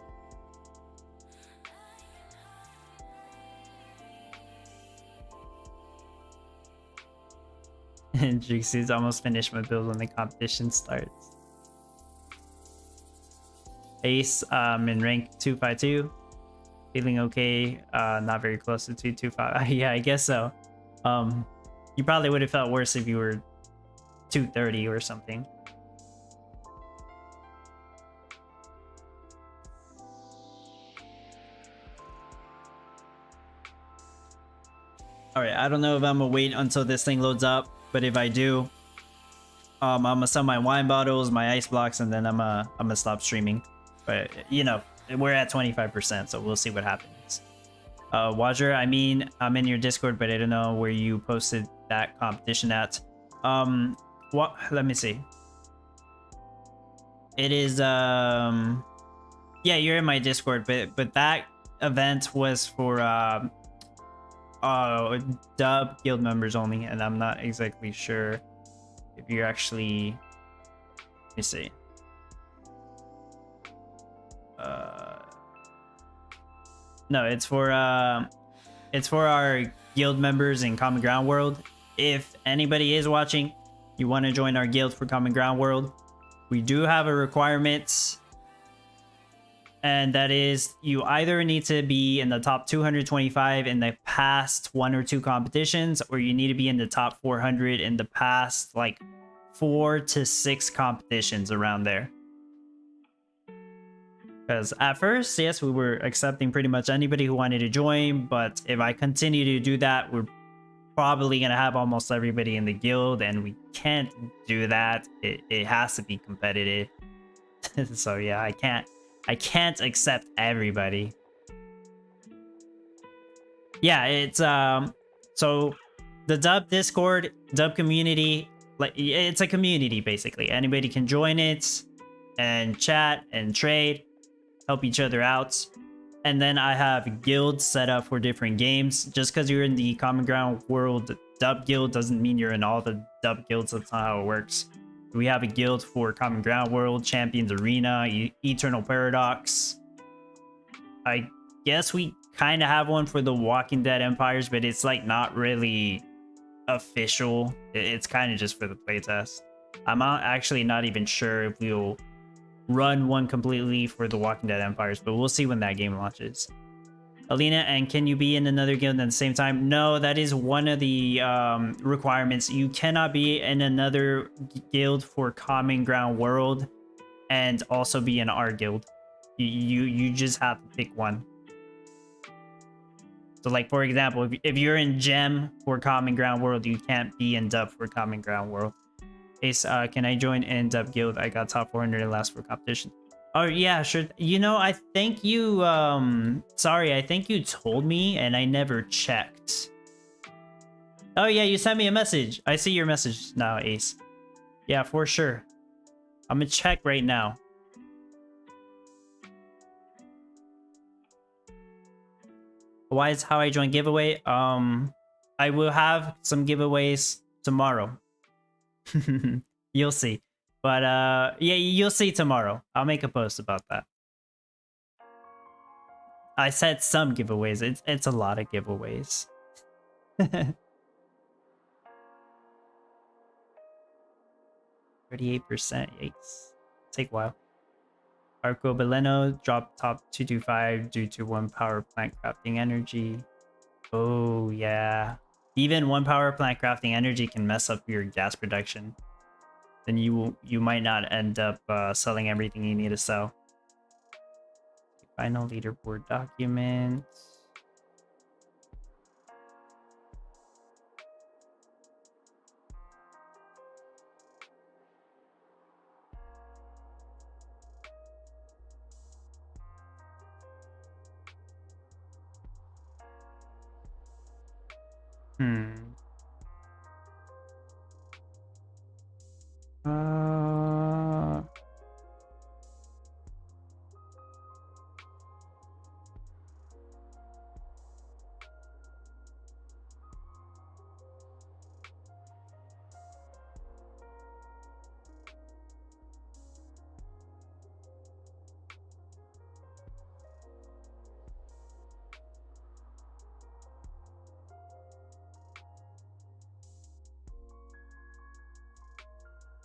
And Juxie's almost finished my build when the competition starts. Ace, in rank 252. Feeling okay. Not very close to 225. Yeah, I guess so. You probably would have felt worse if you were 230 or something. Alright, I don't know if I'm gonna wait until this thing loads up, but if I do, I'm gonna sell my wine bottles, my ice blocks, and then I'm gonna stop streaming. But you know, we're at 25%, so we'll see what happens. Wajer, I mean, I'm in your Discord, but I don't know where you posted that competition at. What? Let me see. It is yeah, you're in my Discord, but that event was for dub guild members only, and I'm not exactly sure if you're actually. Let me see. No, it's for our guild members in Common Ground World. If anybody is watching, you want to join our guild for Common Ground World, we do have a requirement, and that is you either need to be in the top 225 in the past 1 or 2 competitions, or you need to be in the top 400 in the past like 4 to 6 competitions around there. Because at first, yes, we were accepting pretty much anybody who wanted to join, but if I continue to do that, we're probably going to have almost everybody in the guild, and we can't do that. It has to be competitive. So yeah, I can't accept everybody. Yeah, it's so the dub Discord, dub community, like it's a community basically. Anybody can join it and chat and trade, help each other out. And then I have guilds set up for different games. Just because you're in the Common Ground World dub guild doesn't mean you're in all the dub guilds. That's not how it works. We have a guild for Common Ground World, Champions Arena, Eternal Paradox. I guess we kind of have one for the Walking Dead Empires, but it's like not really official. It's kind of just for the playtest. I'm actually not even sure if we'll run one completely for the Walking Dead Empires, but we'll see when that game launches. Alina, and can you be in another guild at the same time? No, that is one of the requirements. You cannot be in another guild for Common Ground World and also be in our guild. You just have to pick one. So like, for example, if you're in Gem for Common Ground World, you can't be in Dub for Common Ground World. Ace, can I join in Dub Guild? I got top 400 last for competition. Oh yeah, sure. You know, I think you sorry, I think you told me and I never checked. Oh yeah, you sent me a message. I see your message now, Ace. Yeah, for sure. I'm gonna check right now. Why is how I join giveaway? I will have some giveaways tomorrow. You'll see. But yeah, you'll see tomorrow. I'll make a post about that. I said some giveaways. It's a lot of giveaways. 38%. Yikes. Take a while. Arco Beleno dropped top 225 due to 1 power plant crafting energy. Oh yeah. Even 1 power plant crafting energy can mess up your gas production. Then you might not end up selling everything you need to sell. Final leaderboard document.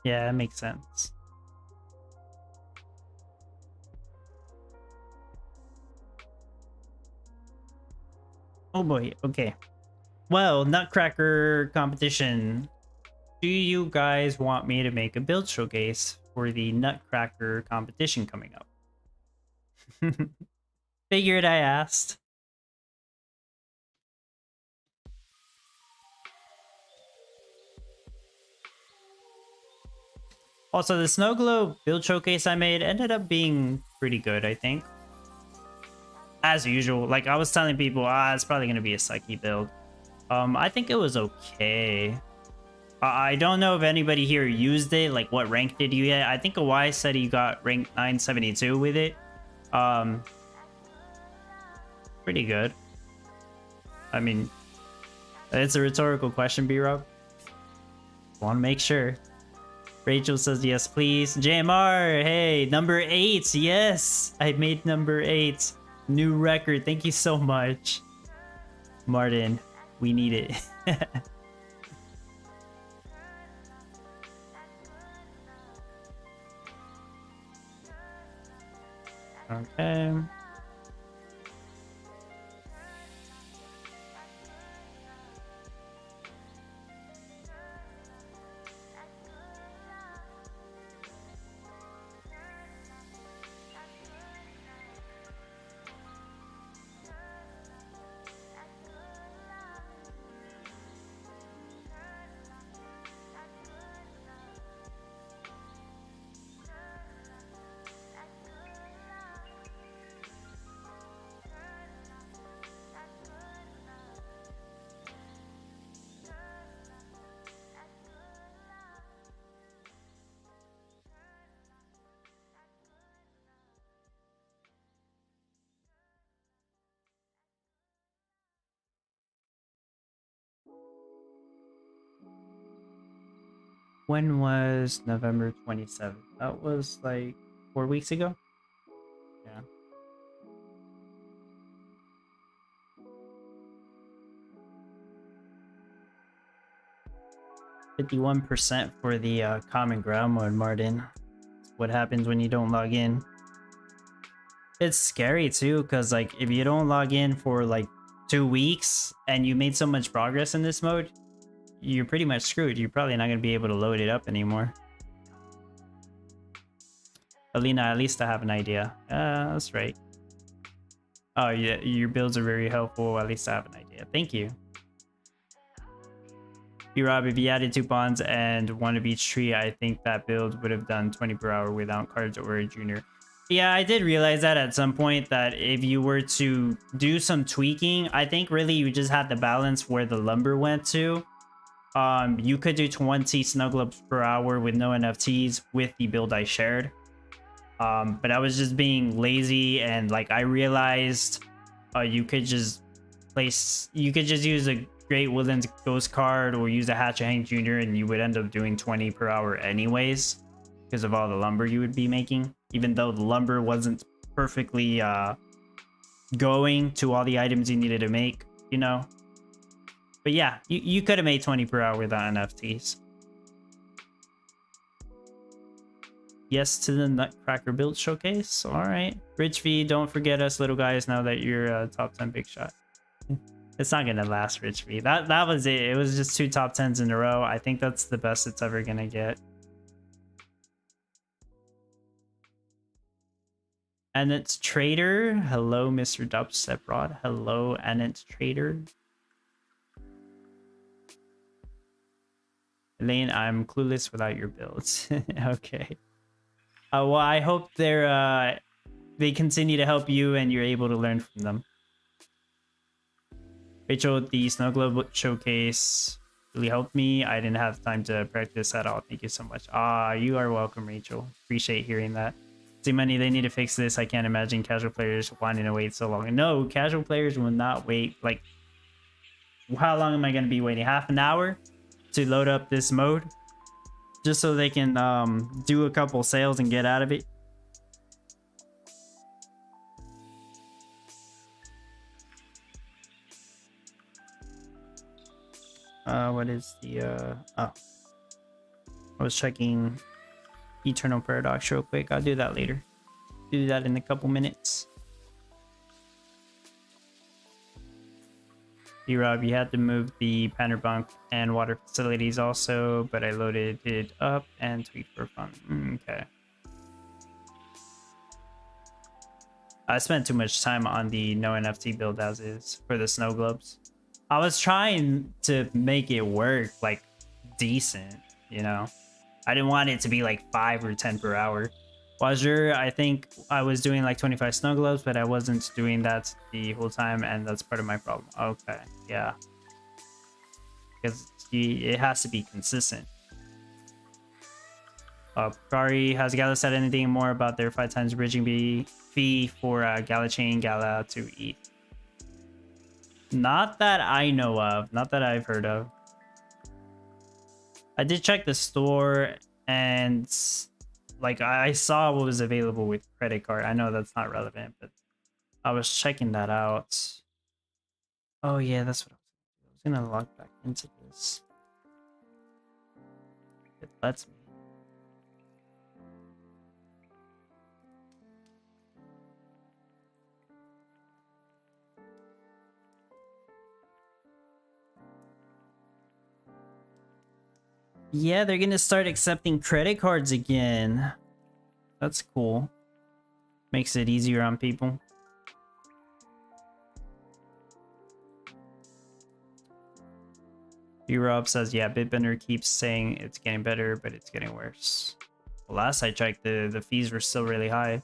Yeah, that makes sense. Oh boy, okay. Well, Nutcracker competition. Do you guys want me to make a build showcase for the Nutcracker competition coming up? Figured I asked. Also, the Snowglobe build showcase I made ended up being pretty good, I think. As usual, like I was telling people, it's probably gonna be a sucky build. I think it was okay. I don't know if anybody here used it. Like, what rank did you get? I think Awai said he got rank 972 with it. Pretty good. I mean, it's a rhetorical question, B-Rob. Want to make sure. Rachel says yes, please. JMR, hey, number 8. Yes, I made number 8. New record. Thank you so much. Martin, we need it. Okay. When was November 27th? That was like 4 weeks ago? Yeah. 51% for the common ground mode, Martin. What happens when you don't log in? It's scary too, because like if you don't log in for like 2 weeks and you made so much progress in this mode, you're pretty much screwed. You're probably not going to be able to load it up anymore. Alina, at least I have an idea. That's right. Oh yeah, your builds are very helpful. At least I have an idea. Thank you. B-Rob, if you added 2 pawns and 1 of each tree, I think that build would have done 20 per hour without cards or a junior. Yeah, I did realize that at some point, that if you were to do some tweaking, I think really you just had to balance where the lumber went to. You could do 20 Snowglobes per hour with no NFTs with the build I shared. But I was just being lazy, and like I realized you could just use a Great Woodlands Ghost card or use a Hatch Hank Jr. and you would end up doing 20 per hour anyways because of all the lumber you would be making, even though the lumber wasn't perfectly going to all the items you needed to make, you know. But yeah, you could have made 20 per hour without NFTs. Yes to the Nutcracker build showcase. All right. Rich V, don't forget us little guys now that you're top 10 big shot. It's not gonna last, Rich V. That was it. It was just 2 top 10s in a row. I think that's the best it's ever gonna get. And it's Trader. Hello, Mr. Dubstep Rod. Hello, and it's Trader. Elaine, I'm clueless without your builds. Okay. Well, I hope they continue to help you and you're able to learn from them. Rachel, the Snowglobe showcase really helped me. I didn't have time to practice at all. Thank you so much. You are welcome, Rachel. Appreciate hearing that. See, money, they need to fix this. I can't imagine casual players wanting to wait so long. No, casual players will not wait. Like, how long am I going to be waiting? Half an hour to load up this mode? Just so they can do a couple sales and get out of it? What is the oh, I was checking Eternal Paradox real quick. I'll do that later. Do that in a couple minutes. D-Rob, you had to move the Panner bunk and water facilities also, but I loaded it up and tweaked for fun. Okay. I spent too much time on the no NFT build as is for the Snowglobes. I was trying to make it work like decent, you know. I didn't want it to be like 5 or 10 per hour. Wazir, I think I was doing like 25 Snowglobes, but I wasn't doing that the whole time, and that's part of my problem. Okay, yeah. Because it has to be consistent. Kari, has Gala said anything more about their 5 times bridging fee for Gala Chain, Gala to eat? Not that I know of. Not that I've heard of. I did check the store and like I saw what was available with credit card. I know that's not relevant, but I was checking that out. Oh yeah, that's what I was gonna log back into this. It lets me. Yeah, they're gonna start accepting credit cards again. That's cool. Makes it easier on people. B-Rob says, yeah, Bitbender keeps saying it's getting better, but it's getting worse. Well, last I checked, the fees were still really high.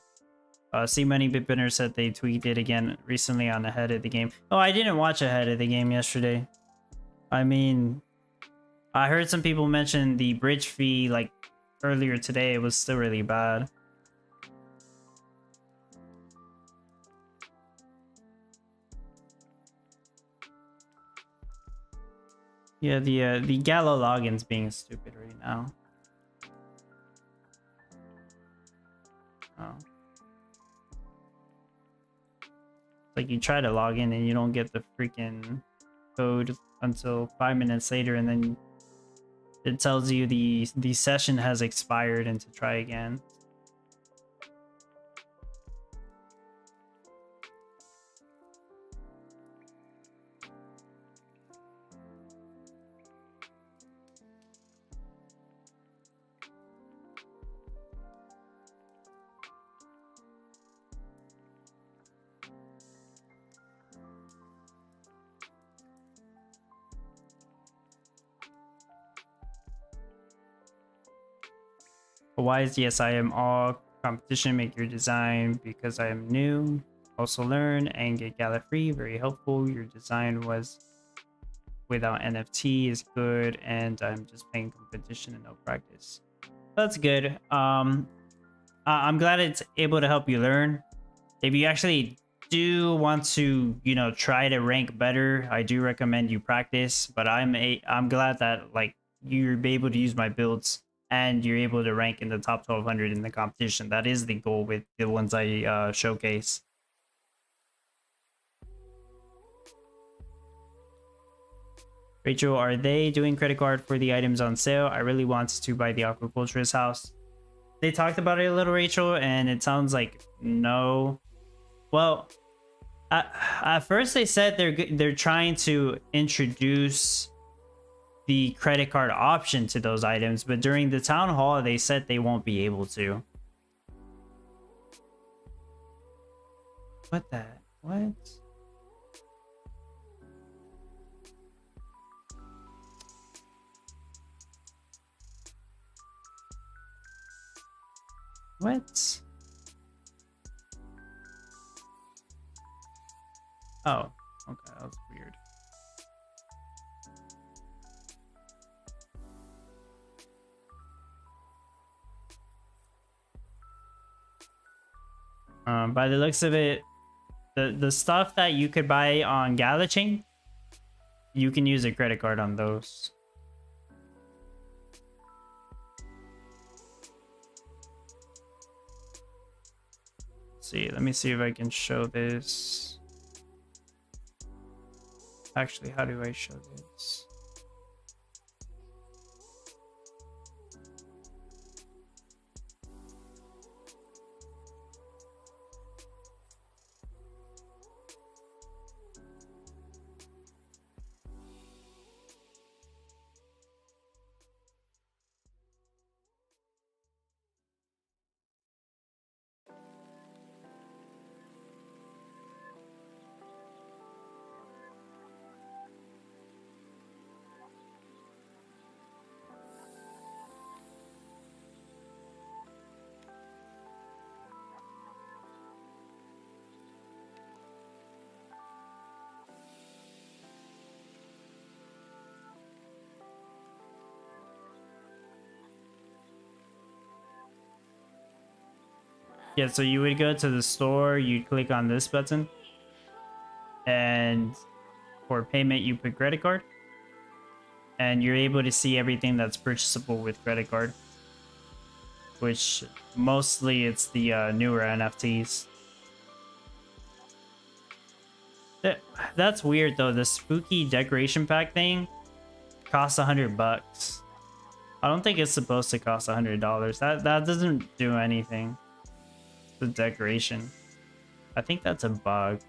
C-Money Bitbender said they tweaked it again recently on Ahead of the Game. Oh, I didn't watch Ahead of the Game yesterday. I mean, I heard some people mention the bridge fee like earlier today. It was still really bad. Yeah, the Gala login's being stupid right now. Oh. Like you try to log in and you don't get the freaking code until 5 minutes later, and then it tells you the session has expired and to try again. Why is yes, I am all competition, make your design because I am new. Also learn and get Gala free, very helpful. Your design was without NFT is good, and I'm just playing competition and no practice. That's good. I'm glad it's able to help you learn. If you actually do want to, you know, try to rank better, I do recommend you practice. But I'm glad that like you're able to use my builds and you're able to rank in the top 1200 in the competition. That is the goal with the ones I showcase. Rachel, are they doing credit card for the items on sale? I really want to buy the aquaculturist house. They talked about it a little, Rachel, and it sounds like no. Well, at first they said they're trying to introduce the credit card option to those items, but during the town hall they said they won't be able to. What? What? Oh, okay, that was weird. By the looks of it, the stuff that you could buy on Gala Chain, you can use a credit card on those. See, let me see if I can show this. Actually, how do I show this? Yeah, so you would go to the store, you click on this button, and for payment you put credit card, and you're able to see everything that's purchasable with credit card, which mostly it's the newer NFTs. That's weird though. The spooky decoration pack thing costs $100. I don't think it's supposed to cost $100. That doesn't do anything. The decoration. I think that's a bug.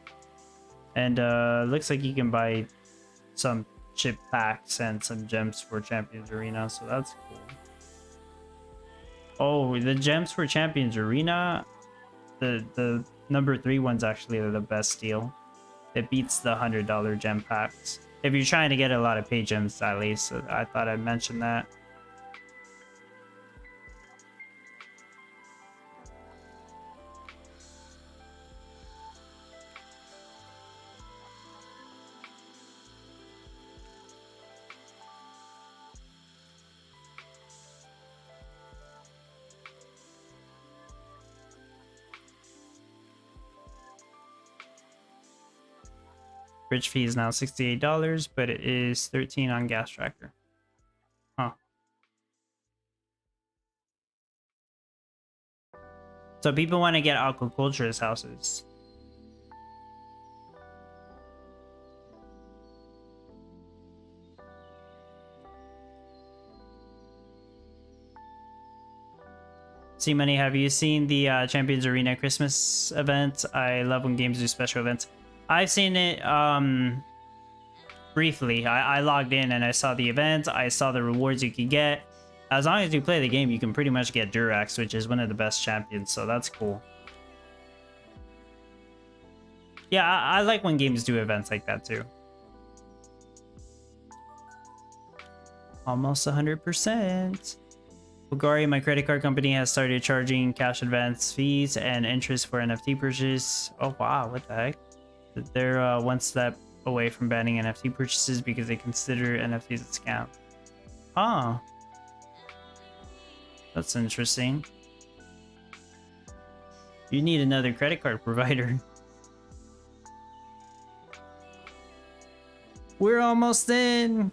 And looks like you can buy some chip packs and some gems for Champions Arena, so that's cool. Oh, the gems for Champions Arena, the number 3 ones actually are the best deal. It beats the $100 gem packs. If you're trying to get a lot of pay gems, at least. So I thought I'd mention that. Bridge fee is now $68, but it is $13 on Gas Tracker. Huh. So people want to get aquaculturist houses. See Money, have you seen the Champions Arena Christmas event? I love when games do special events. I've seen it briefly. I logged in and I saw the event. I saw the rewards you can get. As long as you play the game, you can pretty much get Durax, which is one of the best champions, so that's cool. Yeah, I like when games do events like that too. Almost 100%. Bulgari, my credit card company, has started charging cash advance fees and interest for NFT purchases. Oh wow, what the heck? They're one step away from banning NFT purchases because they consider NFTs a scam. Huh. That's interesting. You need another credit card provider. We're almost in.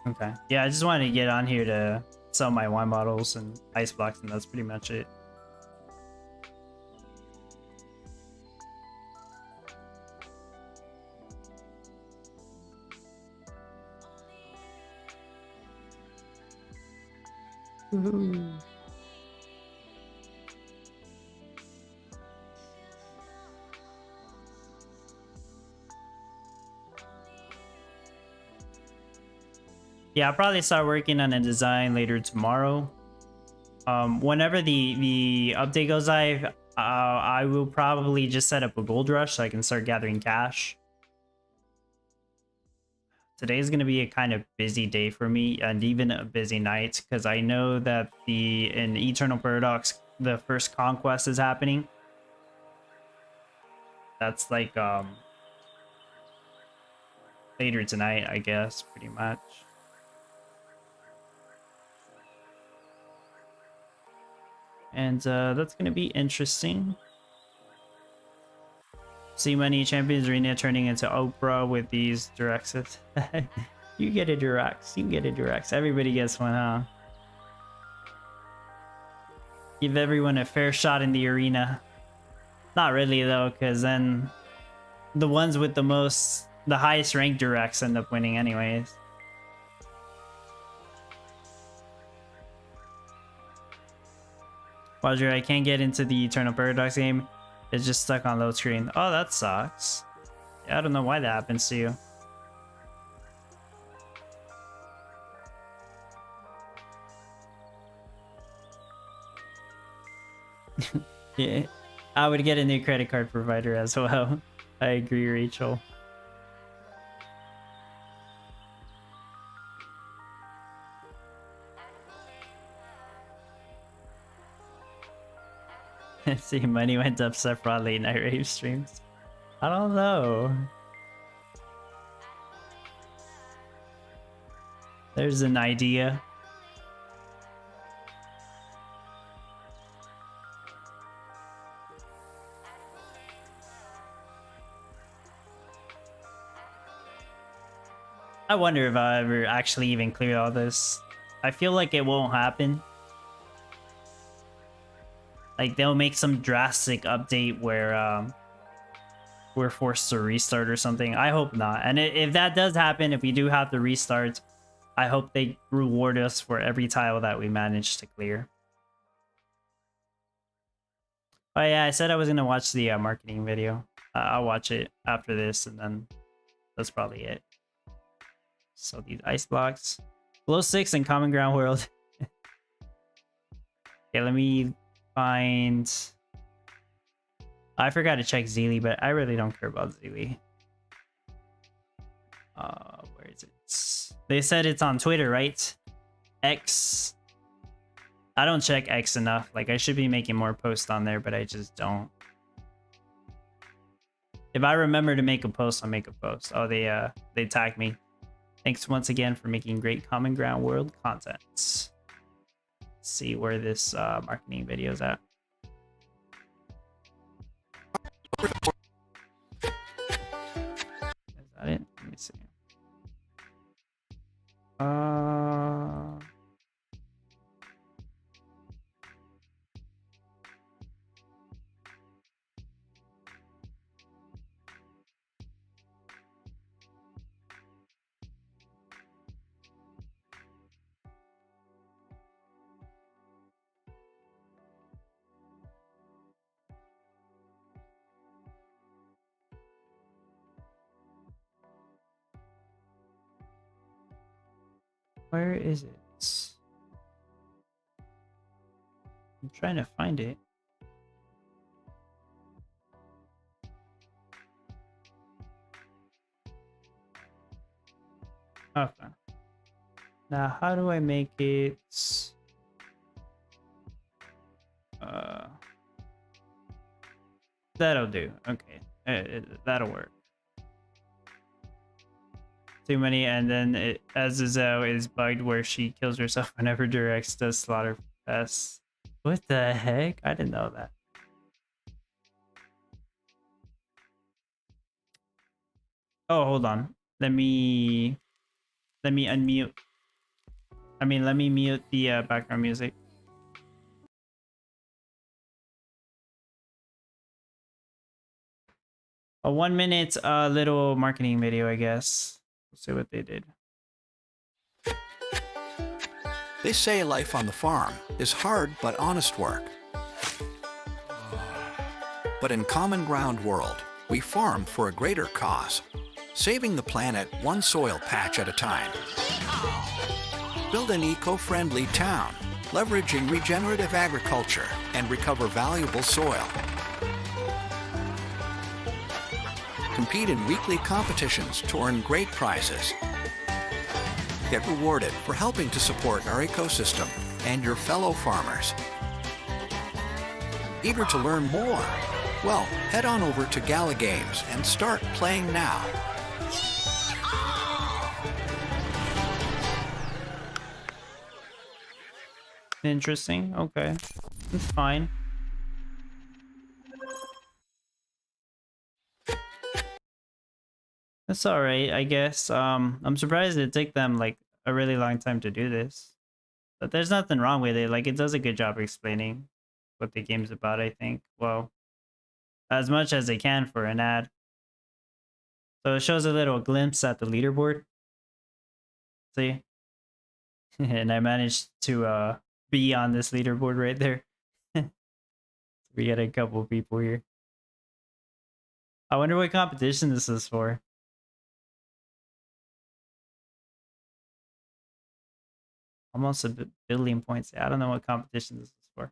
Okay. Yeah, I just wanted to get on here to sell my wine bottles and ice blocks, and that's pretty much it. Woohoo. Yeah, I'll probably start working on a design later tomorrow. Whenever the update goes live, I will probably just set up a gold rush so I can start gathering cash. Today's going to be a kind of busy day for me, and even a busy night, because I know that in Eternal Paradox, the first conquest is happening. That's like later tonight, I guess, pretty much. And that's going to be interesting. See Money Champions Arena turning into Oprah with these Durexes. You get a Durex. You get a Durex. Everybody gets one, huh? Give everyone a fair shot in the arena. Not really, though, because then the ones with the highest ranked Durex end up winning anyways. Roger, I can't get into the Eternal Paradox game. It's just stuck on load screen. Oh, that sucks. Yeah, I don't know why that happens to you. Yeah, I would get a new credit card provider as well. I agree, Rachel. See, Money went up Sephiroth late night rave streams. I don't know. There's an idea. I wonder if I'll ever actually even clear all this. I feel like it won't happen. Like they'll make some drastic update where we're forced to restart or something. I hope not. And if that does happen, if we do have to restart, I hope they reward us for every tile that we manage to clear. Oh yeah, I said I was gonna watch the marketing video. I'll watch it after this, and then that's probably it. So these ice blocks, Glow 6 and Common Ground World. Okay, let me find. I forgot to check Zeely, but I really don't care about Zeely. Where is it? They said it's on Twitter, right? X. I don't check X enough. Like I should be making more posts on there, but I just don't. If I remember to make a post, I'll make a post. Oh, they tagged me. Thanks once again for making great Common Ground World content. Let's see where this marketing video is at. Is that it? Let me see. Where is it? I'm trying to find it. Okay. Now, how do I make it? That'll do. Okay, that'll work. Too many, and then Azazel is bugged where she kills herself whenever Durex does Slaughter Fest. What the heck? I didn't know that. Oh, hold on. Let me unmute. I mean, let me mute the background music. A 1 minute little marketing video, I guess. Let's see what they did. They say life on the farm is hard but honest work. But in Common Ground World, we farm for a greater cause, saving the planet one soil patch at a time. Build an eco-friendly town, leveraging regenerative agriculture and recover valuable soil. Compete in weekly competitions to earn great prizes. Get rewarded for helping to support our ecosystem and your fellow farmers. Eager to learn more? Well, head on over to Gala Games and start playing now. Interesting. Okay, that's fine. That's all right, I guess. I'm surprised it took them like a really long time to do this, but there's nothing wrong with it. Like it does a good job explaining what the game's about, I think. Well, as much as they can for an ad. So it shows a little glimpse at the leaderboard. See? And I managed to be on this leaderboard right there. We got a couple people here. I wonder what competition this is for. Almost a billion points. I don't know what competition this is for.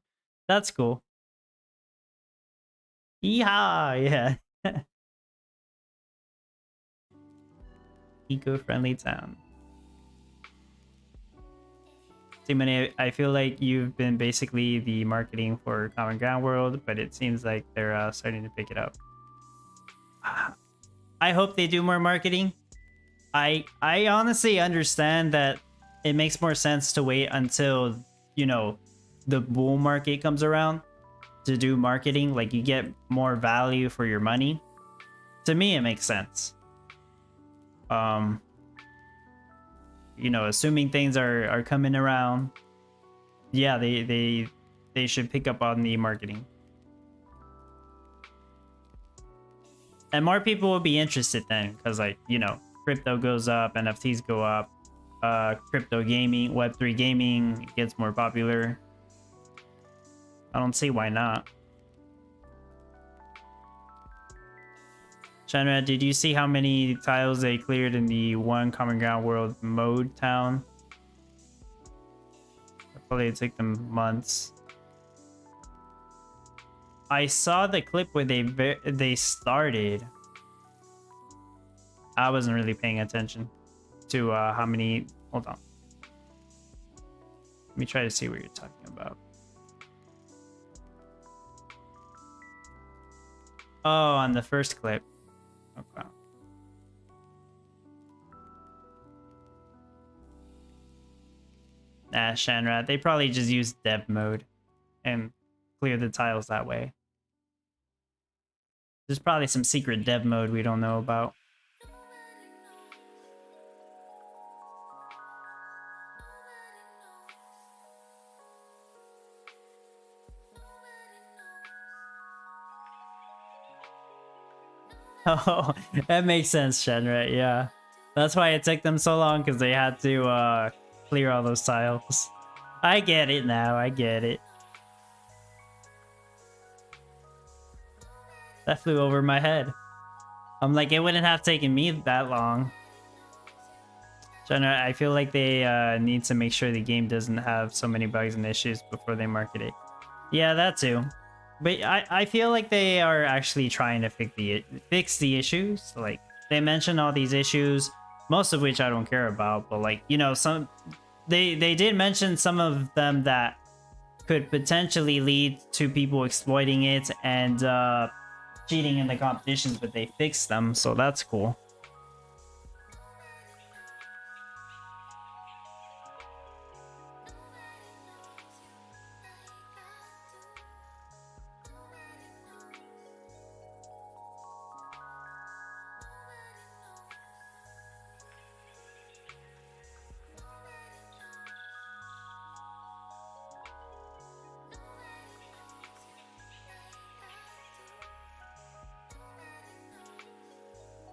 That's cool. Yeehaw! Yeah. Eco-friendly town. Too many. I feel like you've been basically the marketing for Common Ground World, but it seems like they're starting to pick it up. I hope they do more marketing. I honestly understand that it makes more sense to wait until, you know, the bull market comes around to do marketing. Like you get more value for your money. To me, it makes sense. you know, assuming things are coming around, yeah, they should pick up on the marketing. And more people will be interested then, because like, you know, crypto goes up, NFTs go up, crypto gaming, Web3 gaming gets more popular. I don't see why not. Shanra, did you see how many tiles they cleared in the one Common Ground World mode town? Probably took them months. I saw the clip where they started. I wasn't really paying attention to how many. Hold on. Let me try to see what you're talking about. Oh, on the first clip. Okay. Nah, Shanrat. They probably just use dev mode and clear the tiles that way. There's probably some secret dev mode we don't know about. Oh, that makes sense, Shenra. Yeah, that's why it took them so long, because they had to clear all those tiles. I get it now. I get it. That flew over my head. I'm like, it wouldn't have taken me that long. Shenra, I feel like they need to make sure the game doesn't have so many bugs and issues before they market it. Yeah, that too. But I feel like they are actually trying to fix the issues. Like, they mention all these issues, most of which I don't care about, but like, you know, they did mention some of them that could potentially lead to people exploiting it and cheating in the competitions, but they fixed them, so that's cool.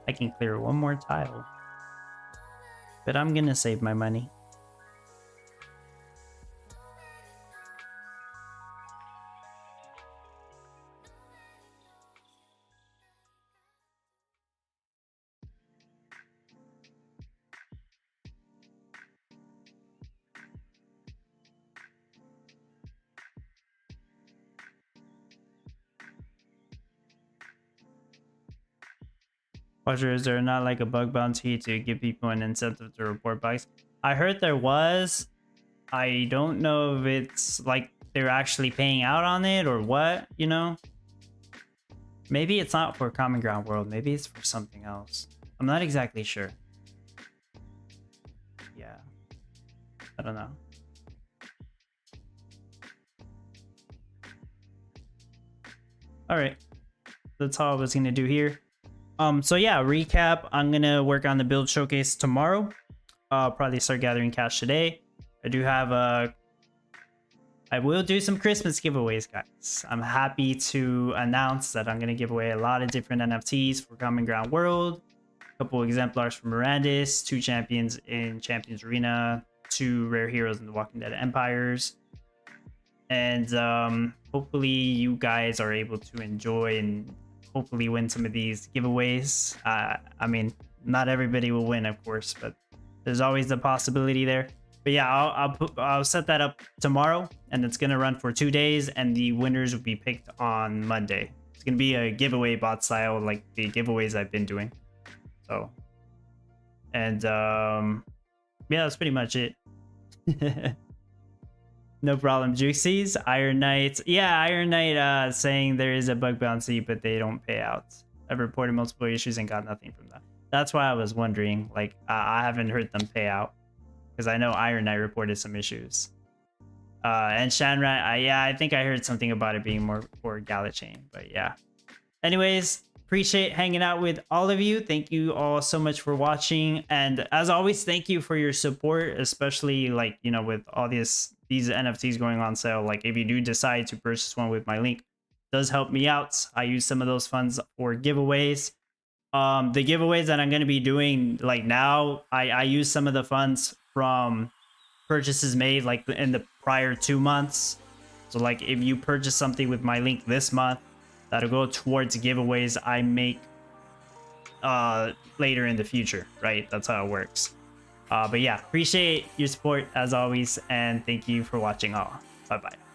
I can clear one more tile, but I'm gonna save my money. Roger, is there not like a bug bounty to give people an incentive to report bugs? I heard there was. I don't know if it's like they're actually paying out on it or what, you know? Maybe it's not for Common Ground World. Maybe it's for something else. I'm not exactly sure. Yeah. I don't know. All right. That's all I was going to do here. So yeah, recap. I'm gonna work on the build showcase tomorrow. Probably start gathering cash today. I do have I will do some Christmas giveaways, guys. I'm happy to announce that I'm gonna give away a lot of different NFTs for Common Ground World. A couple exemplars from Mirandis, 2 champions in Champions Arena, 2 rare heroes in the Walking Dead Empires. And hopefully you guys are able to enjoy and hopefully win some of these giveaways. I mean, not everybody will win, of course, but there's always the possibility there. But yeah, I'll set that up tomorrow, and it's gonna run for 2 days, and the winners will be picked on Monday. It's gonna be a giveaway bot style, like the giveaways I've been doing. So, and yeah, that's pretty much it. No problem, Juicies. Iron Knight. Yeah, Iron Knight saying there is a bug bounty, but they don't pay out. I've reported multiple issues and got nothing from that. That's why I was wondering. Like, I haven't heard them pay out. Because I know Iron Knight reported some issues. And Shanrat, yeah, I think I heard something about it being more for Gala chain. But yeah. Anyways, appreciate hanging out with all of you. Thank you all so much for watching, and as always, thank you for your support, especially like, you know, with all these NFTs going on sale. Like if you do decide to purchase one with my link, it does help me out. I use some of those funds for giveaways. The giveaways that I'm going to be doing like now, I use some of the funds from purchases made like in the prior 2 months. So like if you purchase something with my link this month, that'll go towards giveaways I make later in the future, right? That's how it works. But yeah, appreciate your support as always, and thank you for watching all. Bye bye.